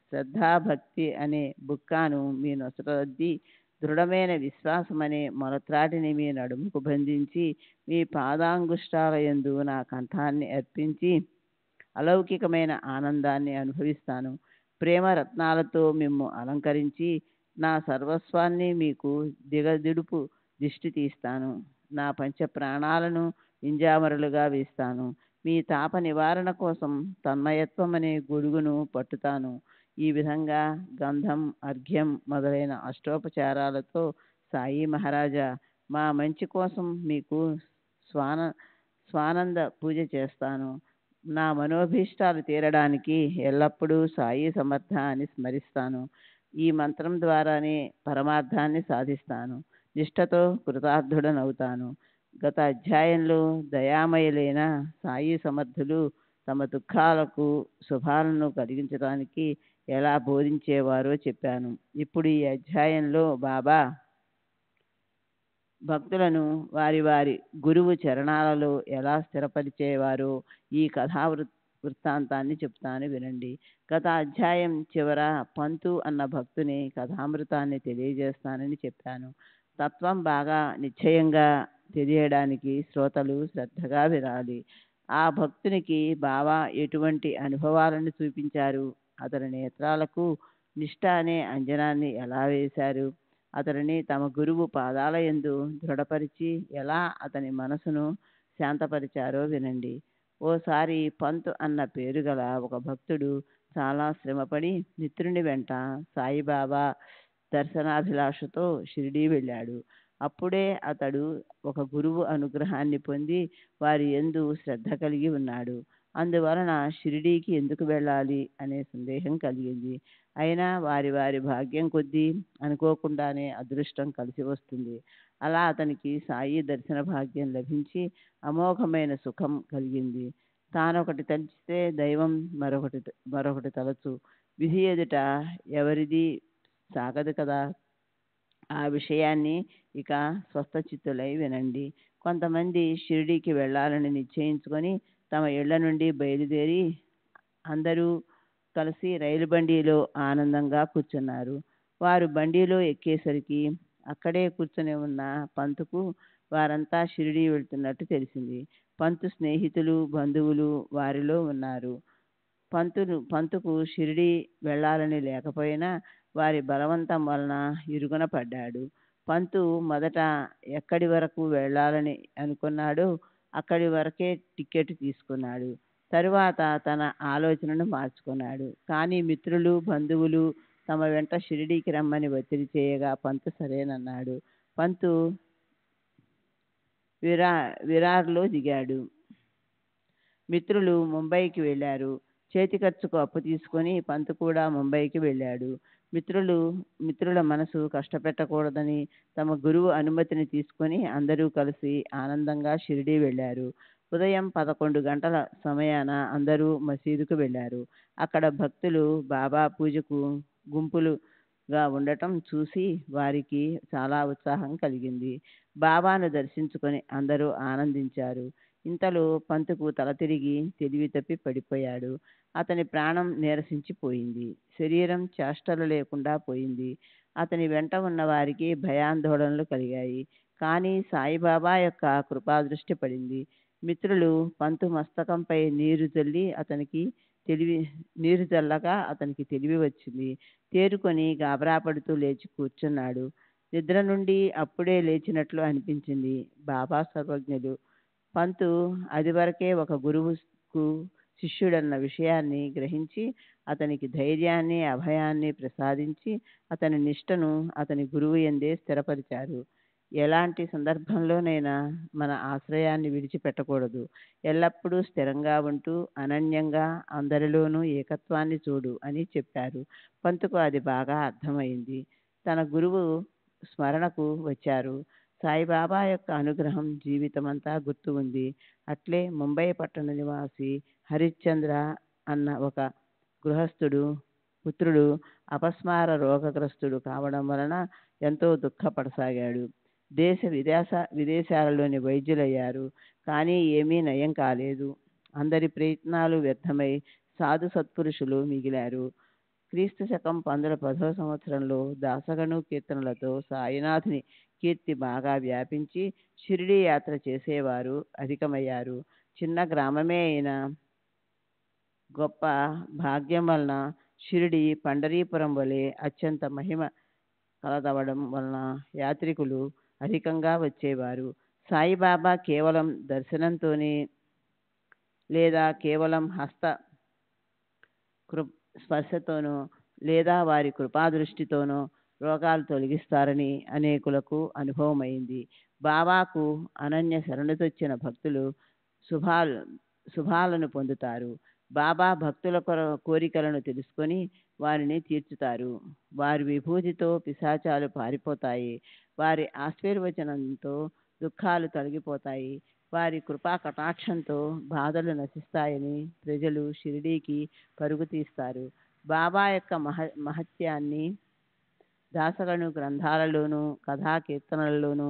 శ్రద్ధాభక్తి అనే బుక్కాను మీ నొసరద్ది, దృఢమైన విశ్వాసం అనే మొలత్రాటిని మీ నడుముకు బంధించి మీ పాదాంగుష్టాల యందు నా కంఠాన్ని అర్పించి అలౌకికమైన ఆనందాన్ని అనుభవిస్తాను. ప్రేమ రత్నాలతో మిమ్ము అలంకరించి నా సర్వస్వాన్ని మీకు దిగదిడుపు దిష్టి తీస్తాను. నా పంచ ప్రాణాలను వింజామరులుగా వేస్తాను. మీ తాప నివారణ కోసం తన్మయత్వం అనే గొడుగును పట్టుతాను. ఈ విధంగా గంధం, అర్ఘ్యం మొదలైన అష్టోపచారాలతో సాయి మహారాజా, మా మంచి కోసం మీకు స్వానంద పూజ చేస్తాను. నా మనోభీష్టాలు తీరడానికి ఎల్లప్పుడూ సాయి సమర్థ అని స్మరిస్తాను. ఈ మంత్రం ద్వారానే పరమార్థాన్ని సాధిస్తాను. నిష్ఠతో కృతార్థుడనవుతాను. గత అధ్యాయంలో దయామయులైన సాయి సమర్థులు తమ దుఃఖాలకు శుభాలను కలిగించడానికి ఎలా బోధించేవారో చెప్పాను. ఇప్పుడు ఈ అధ్యాయంలో బాబా భక్తులను వారి వారి గురువు చరణాలలో ఎలా స్థిరపరిచేవారో ఈ కథా వృత్తాంతాన్ని చెప్తాను వినండి. గత అధ్యాయం చివర పంతు అన్న భక్తుని కథామృతాన్ని తెలియజేస్తానని చెప్పాను. తత్వం బాగా నిశ్చయంగా తెలియడానికి శ్రోతలు శ్రద్ధగా వినాలి. ఆ భక్తునికి బాబా ఎటువంటి అనుభవాలను చూపించారు? అతని నేత్రాలకు నిష్ఠ అనే అంజనాన్ని ఎలా వేశారు? అతడిని తమ గురువు పాదాల యందు దృఢపరిచి ఎలా అతని మనసును శాంతపరిచారో వినండి. ఓసారి పంతు అన్న పేరు గల ఒక భక్తుడు చాలా శ్రమపడి మిత్రుని వెంట సాయిబాబా దర్శనాభిలాషతో షిరిడీ వెళ్ళాడు. అప్పుడే అతడు ఒక గురువు అనుగ్రహాన్ని పొంది వారి యందు శ్రద్ధ కలిగి ఉన్నాడు. అందువలన షిరిడీకి ఎందుకు వెళ్ళాలి అనే సందేహం కలిగింది. అయినా వారి వారి భాగ్యం కొద్దీ అనుకోకుండానే అదృష్టం కలిసి వస్తుంది. అలా అతనికి సాయి దర్శన భాగ్యం లభించి అమోఘమైన సుఖం కలిగింది. తానొకటి తలిచితే దైవం మరొకటి తలచు. విధి ఎదుట ఎవరిది సాగదు కదా. ఆ విషయాన్ని ఇక స్వస్థచిత్తులై వినండి. కొంతమంది షిరిడీకి వెళ్ళాలని నిశ్చయించుకొని తమ ఇళ్ల నుండి బయలుదేరి అందరూ కలిసి రైలు బండిలో ఆనందంగా కూర్చున్నారు. వారు బండిలో ఎక్కేసరికి అక్కడే కూర్చొని ఉన్న పంతుకు వారంతా షిరిడీ వెళ్తున్నట్టు తెలిసింది. పంతు స్నేహితులు, బంధువులు వారిలో ఉన్నారు. పంతుకు షిరిడీ వెళ్ళాలని లేకపోయినా వారి బలవంతం వలన ఇరుగున పడ్డాడు. పంతు మొదట ఎక్కడి వరకు వెళ్ళాలని అనుకున్నాడో అక్కడి వరకే టికెట్ తీసుకున్నాడు. తరువాత తన ఆలోచనను మార్చుకున్నాడు. కానీ మిత్రులు బంధువులు తమ వెంట షిరిడీకి రమ్మని ఒత్తిడి చేయగా పంతు సరేనన్నాడు. పంతు విరార్లో దిగాడు. మిత్రులు ముంబైకి వెళ్ళారు. చేతి ఖర్చుకు అప్పు తీసుకొని పంతు కూడా ముంబైకి వెళ్ళాడు. మిత్రుల మనసు కష్టపెట్టకూడదని తమ గురువు అనుమతిని తీసుకొని అందరూ కలిసి ఆనందంగా షిరిడీ వెళ్ళారు. ఉదయం 11 గంటల సమయాన అందరూ మసీదుకు వెళ్ళారు. అక్కడ భక్తులు బాబా పూజకు గుంపులుగా ఉండటం చూసి వారికి చాలా ఉత్సాహం కలిగింది. బాబాను దర్శించుకొని అందరూ ఆనందించారు. ఇంతలో పంతుకు తల తిరిగి తెలివి తప్పి పడిపోయాడు. అతని ప్రాణం నీరసించిపోయింది. శరీరం చేష్టలు లేకుండా పోయింది. అతని వెంట ఉన్న వారికి భయాందోళనలు కలిగాయి. కానీ సాయిబాబా యొక్క కృపాదృష్టి పడింది. మిత్రులు పంతు మస్తకంపై నీరు చల్లగా అతనికి తెలివి వచ్చింది. తేరుకొని గాబరా పడుతూ లేచి కూర్చున్నాడు. నిద్ర నుండి అప్పుడే లేచినట్లు అనిపించింది. బాబా సర్వజ్ఞులు. పంతు అది వరకే ఒక గురువుకు శిష్యుడన్న విషయాన్ని గ్రహించి అతనికి ధైర్యాన్ని అభయాన్ని ప్రసాదించి అతని నిష్టను అతని గురువు యందే స్థిరపరిచారు. ఎలాంటి సందర్భంలోనైనా మన ఆశ్రయాన్ని విడిచిపెట్టకూడదు. ఎల్లప్పుడూ స్థిరంగా ఉంటూ అనన్యంగా అందరిలోనూ ఏకత్వాన్ని చూడు అని చెప్పారు. పంతుకు అది బాగా అర్థమైంది. తన గురువు స్మరణకు వచ్చారు. సాయిబాబా యొక్క అనుగ్రహం జీవితమంతా గుర్తు ఉంది. అట్లే ముంబై పట్టణ నివాసి హరిశ్చంద్ర అన్న ఒక గృహస్థుడు పుత్రుడు అపస్మార రోగగ్రస్తుడు కావడం వలన ఎంతో దుఃఖపడసాగాడు. విదేశాలలోని వైద్యులయ్యారు. కానీ ఏమీ నయం కాలేదు. అందరి ప్రయత్నాలు వ్యర్థమై సాధు సత్పురుషులు మిగిలారు. క్రీస్తు శకం 1910వ సంవత్సరంలో దాసగను కీర్తనలతో సాయినాథుని కీర్తి బాగా వ్యాపించి షిరిడీ యాత్ర చేసేవారు అధికమయ్యారు. చిన్న గ్రామమే అయినా గొప్ప భాగ్యం వలన షిరిడి పండరీపురం వలె అత్యంత మహిమ కలదవడం వలన యాత్రికులు అధికంగా వచ్చేవారు. సాయిబాబా కేవలం దర్శనంతోనే లేదా కేవలం హస్త స్పర్శతోనో లేదా వారి కృపాదృష్టితోనో రోగాలు తొలగిస్తారని అనేకులకు అనుభవమైంది. బాబాకు అనన్య శరణుతొచ్చిన భక్తులు శుభాలను పొందుతారు. బాబా భక్తుల కోరికలను తెలుసుకొని వారిని తీర్చుతారు. వారి విభూతితో పిశాచాలు పారిపోతాయి. వారి ఆశీర్వచనంతో దుఃఖాలు తొలగిపోతాయి. వారి కృపా కటాక్షంతో బాధలు నశిస్తాయని ప్రజలు షిరిడీకి పరుగు తీస్తారు. బాబా యొక్క మహత్యాన్ని దాసగను గ్రంథాలలోనూ కథా కీర్తనలలోనూ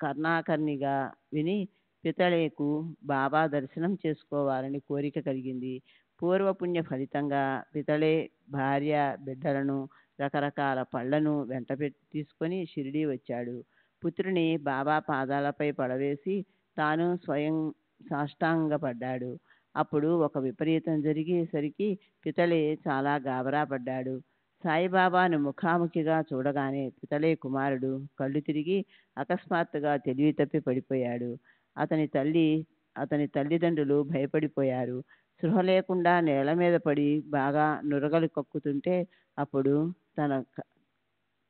కర్ణాకర్ణిగా విని పితళేకు బాబా దర్శనం చేసుకోవాలని కోరిక కలిగింది. పూర్వపుణ్య ఫలితంగా పితళే భార్య బిడ్డలను రకరకాల పళ్లను వెంట తీసుకొని షిరిడీ వచ్చాడు. పుత్రుని బాబా పాదాలపై పడవేసి తాను స్వయం సాష్టాంగపడ్డాడు. అప్పుడు ఒక విపరీతం జరిగేసరికి పితళే చాలా గాబరా పడ్డాడు. సాయిబాబాను ముఖాముఖిగా చూడగానే పితళే కుమారుడు కళ్ళు తిరిగి అకస్మాత్తుగా తెలివి తప్పి పడిపోయాడు. అతని తల్లిదండ్రులు భయపడిపోయారు. స్పృహ లేకుండా నేల మీద పడి బాగా నురగలు కక్కుతుంటే అప్పుడు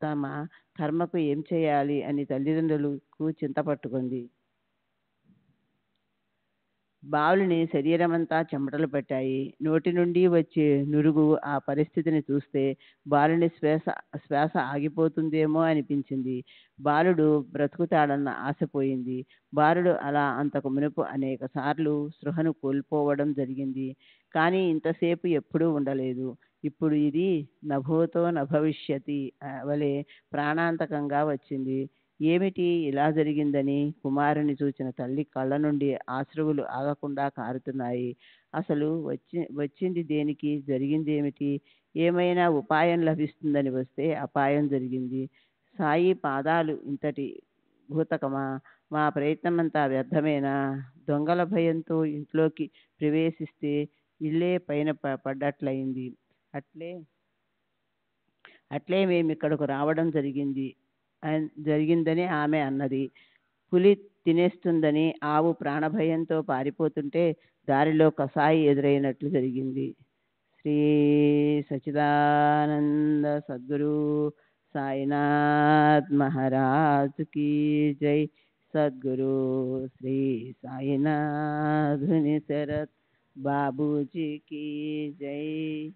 తమ కర్మకు ఏం చేయాలి అని తల్లిదండ్రులకు చింత పట్టుకుంది. బాలుని శరీరమంతా చెమటలు పట్టాయి. నోటి నుండి వచ్చే నురుగు ఆ పరిస్థితిని చూస్తే బాలుని శ్వాస ఆగిపోతుందేమో అనిపించింది. బాలుడు బ్రతుకుతాడన్న ఆశపోయింది. బాలుడు అలా అంతకు మునుపు అనేక సార్లు స్పృహను కోల్పోవడం జరిగింది. కానీ ఇంతసేపు ఎప్పుడూ ఉండలేదు. ఇప్పుడు ఇది నభూతో నభవిష్యతి వలె ప్రాణాంతకంగా వచ్చింది. ఏమిటి ఇలా జరిగిందని కుమారుని చూచిన తల్లి కళ్ళ నుండి ఆశ్రువులు ఆగకుండా కారుతున్నాయి. అసలు వచ్చింది దేనికి, జరిగిందేమిటి? ఏమైనా ఉపాయం లభిస్తుందని వస్తే అపాయం జరిగింది. సాయి పాదాలు ఇంతటి భూతకమా? మా ప్రయత్నమంతా వ్యర్థమేనా? దొంగల భయంతో ఇంట్లోకి ప్రవేశిస్తే ఇల్లే పైన పడ్డట్లయింది. అట్లే మేమిక్కడకు రావడం జరిగింది జరిగిందని ఆమె అన్నది. పులి తినేస్తుందని ఆవు ప్రాణభయంతో పారిపోతుంటే దారిలో కసాయి ఎదురైనట్లు జరిగింది. శ్రీ సచిదానంద సద్గురు సాయినాథ్ మహారాజ్ की जय. सद्गुरु श्री साईनाथ शरद बाबूजी की जय.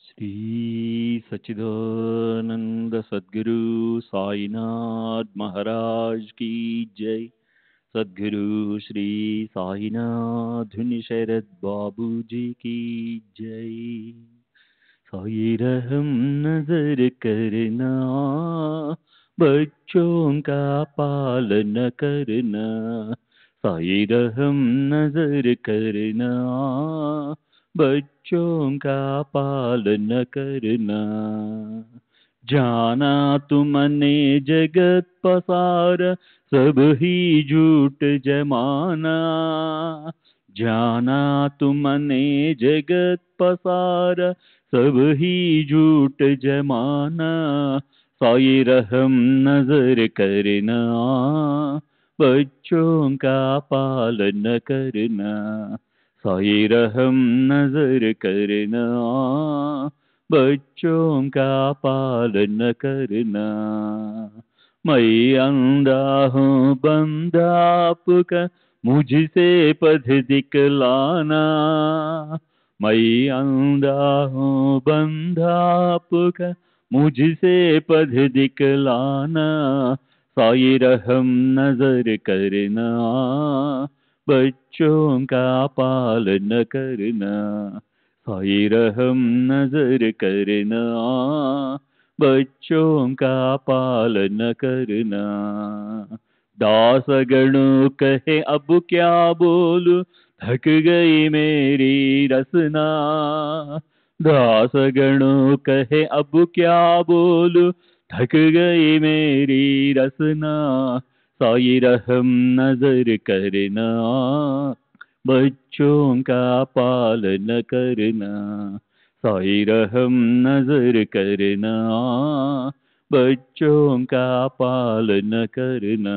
श्री सच्चिदानंद सद्गुरु साईनाथ महाराज की जय. सद्गुरु श्री साईनाथ शरद बाबूजी की जय. साई रहम नजर करना, बच्चों का पालन करना. साई रहम नजर करना, बच्चों का पालन करना. जाना तुमने जगत पसार, सब ही झूठ जमाना. जाना तुमने जगत पसार, सब ही झूठ जमाना. साई रहम नजर करना, बच्चों का पालन करना. साई रहम नजर करना, बच्चों का पालन करना. मैं अंधा हूँ बंदा आपका, मुझसे पथ दिखलाना. मैं अंधा हूँ बंदा आपका, मुझसे पथ दिखलाना. साई रहम नजर करना, बच्चों का पालन करना. साई रहम नजर करना, बच्चों का पालन करना. दासगणों कहे अब क्या बोलूं, थक गई मेरी रसना. दासगणों कहे अब क्या बोलूं, थक गई मेरी रसना. साई रहम नजर करना, बच्चों का पालन करना. साई रहम नजर करना, बच्चों का पालन करना.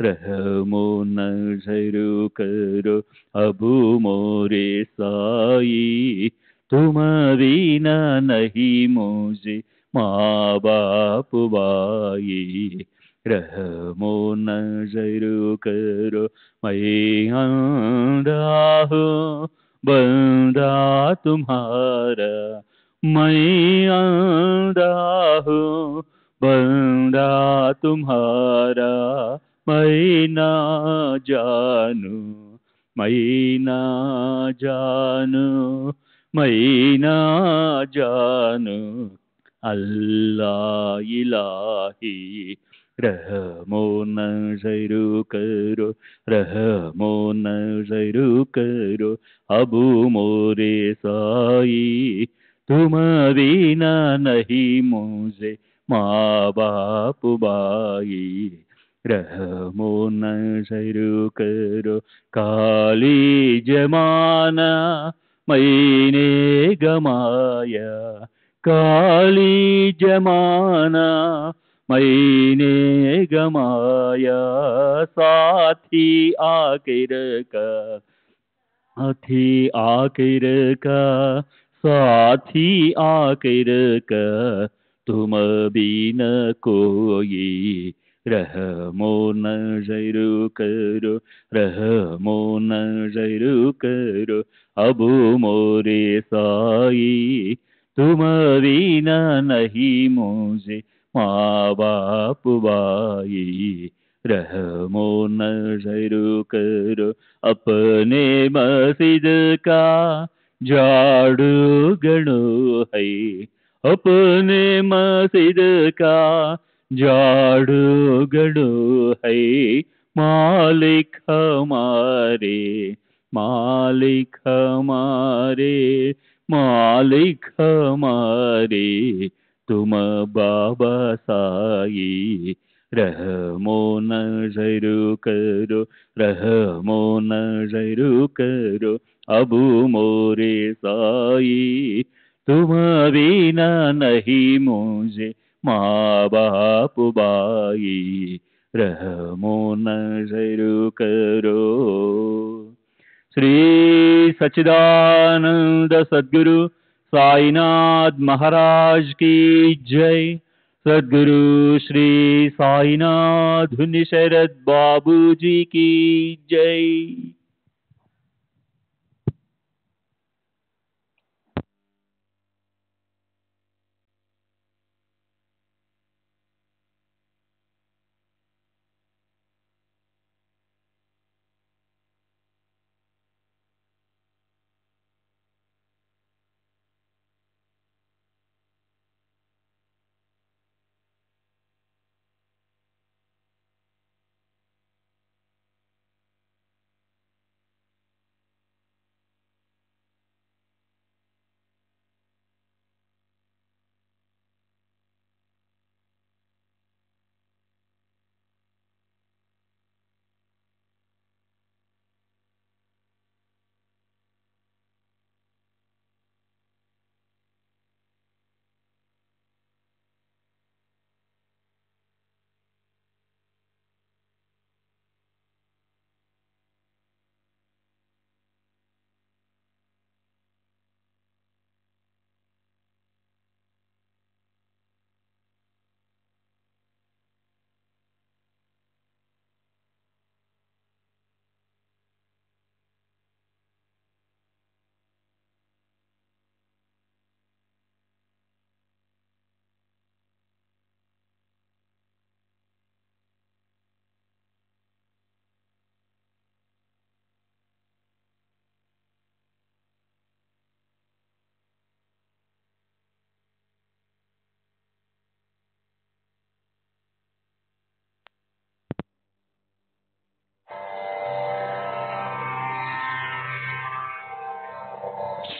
रहमो नजर करो अब मोरे साई, तुम बिना नहीं मुझे माँ बाप भाई. रहमो नजर करो मैं अंधा हूँ बंदा तुम्हारा मैं अंधा हूँ, बंदा तुम्हारा मैं ना जानू, मैं ना जानू, मैं ना जानू। अल्लाह इलाही रहमो नज़र करो, रहमो नज़र करो, अबू मोरे साई तुम बिना नहीं मुझे माँ बाप भाई, रहमो नज़र करो। काली जमाना मैंने गमाया, काली जमाना मैंने गमाया, साथी आखिर का, साथी आखिर का, साथी आखिर का, तुम बिन कोई, रहमो नज़र करो, रहमो नज़र करो, अबू मोरे साई तुम बिना नहीं मुझे माँ बाप भाई, रहमो नज़र करो। अपने मस्जिद का झाड़ू गणो है, अपने मस्जिद का झाड़ू गणो है, मालिक हमारे, मालिक हमारे, मालिक हमारे तुम बाबा साई, रहमो नज़र करो, रहमो नज़र करो, अबू मोरे साई तुम बिना नहीं मुझे माँ बाप भाई, रहमो नज़र करो। श्री सच्चिदानंद सद्गुरु साईनाथ महाराज की जय। सद्गुरु श्री साईनाथ धुनि शरद बाबू जी की जय।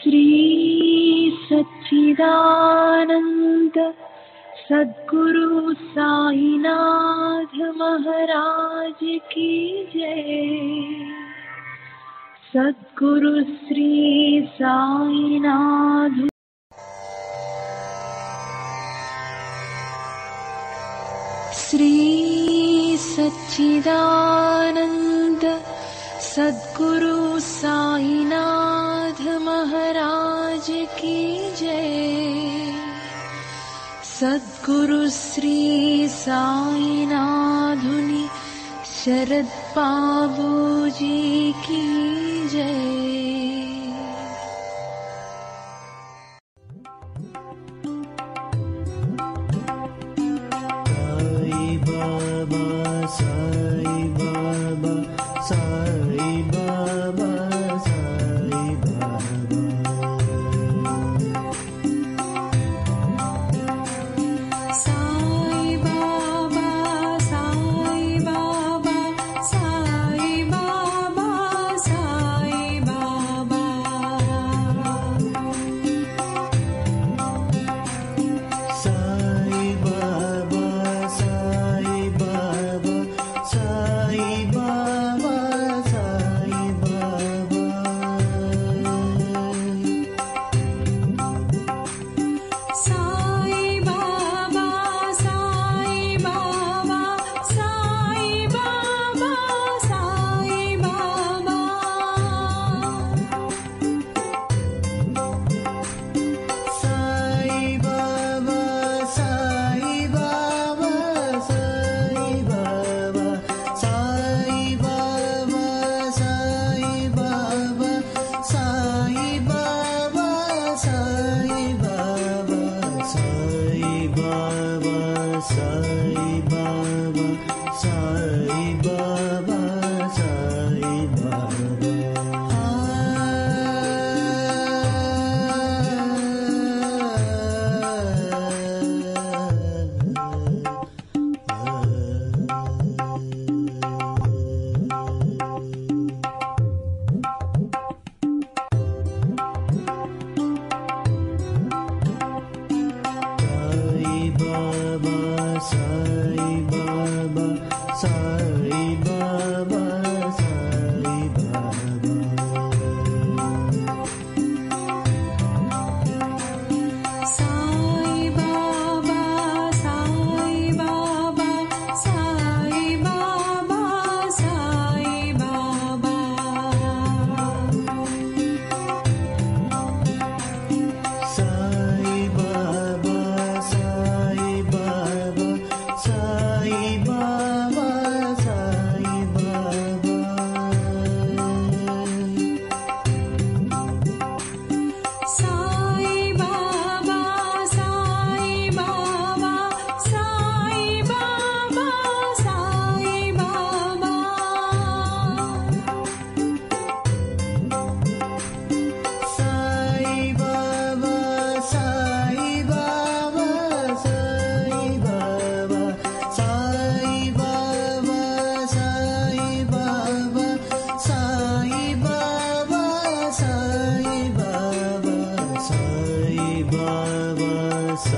श्री सच्चिदानंद सद्गुरु साईनाथ महाराज की जय। सद्गुरु श्री साईनाथ। श्री सच्चिदानंद सद्गुरु साईनाथ महाराज की जय। सद्गुरु श्री साईनाथ धुनि शरद बाबू जी की जय।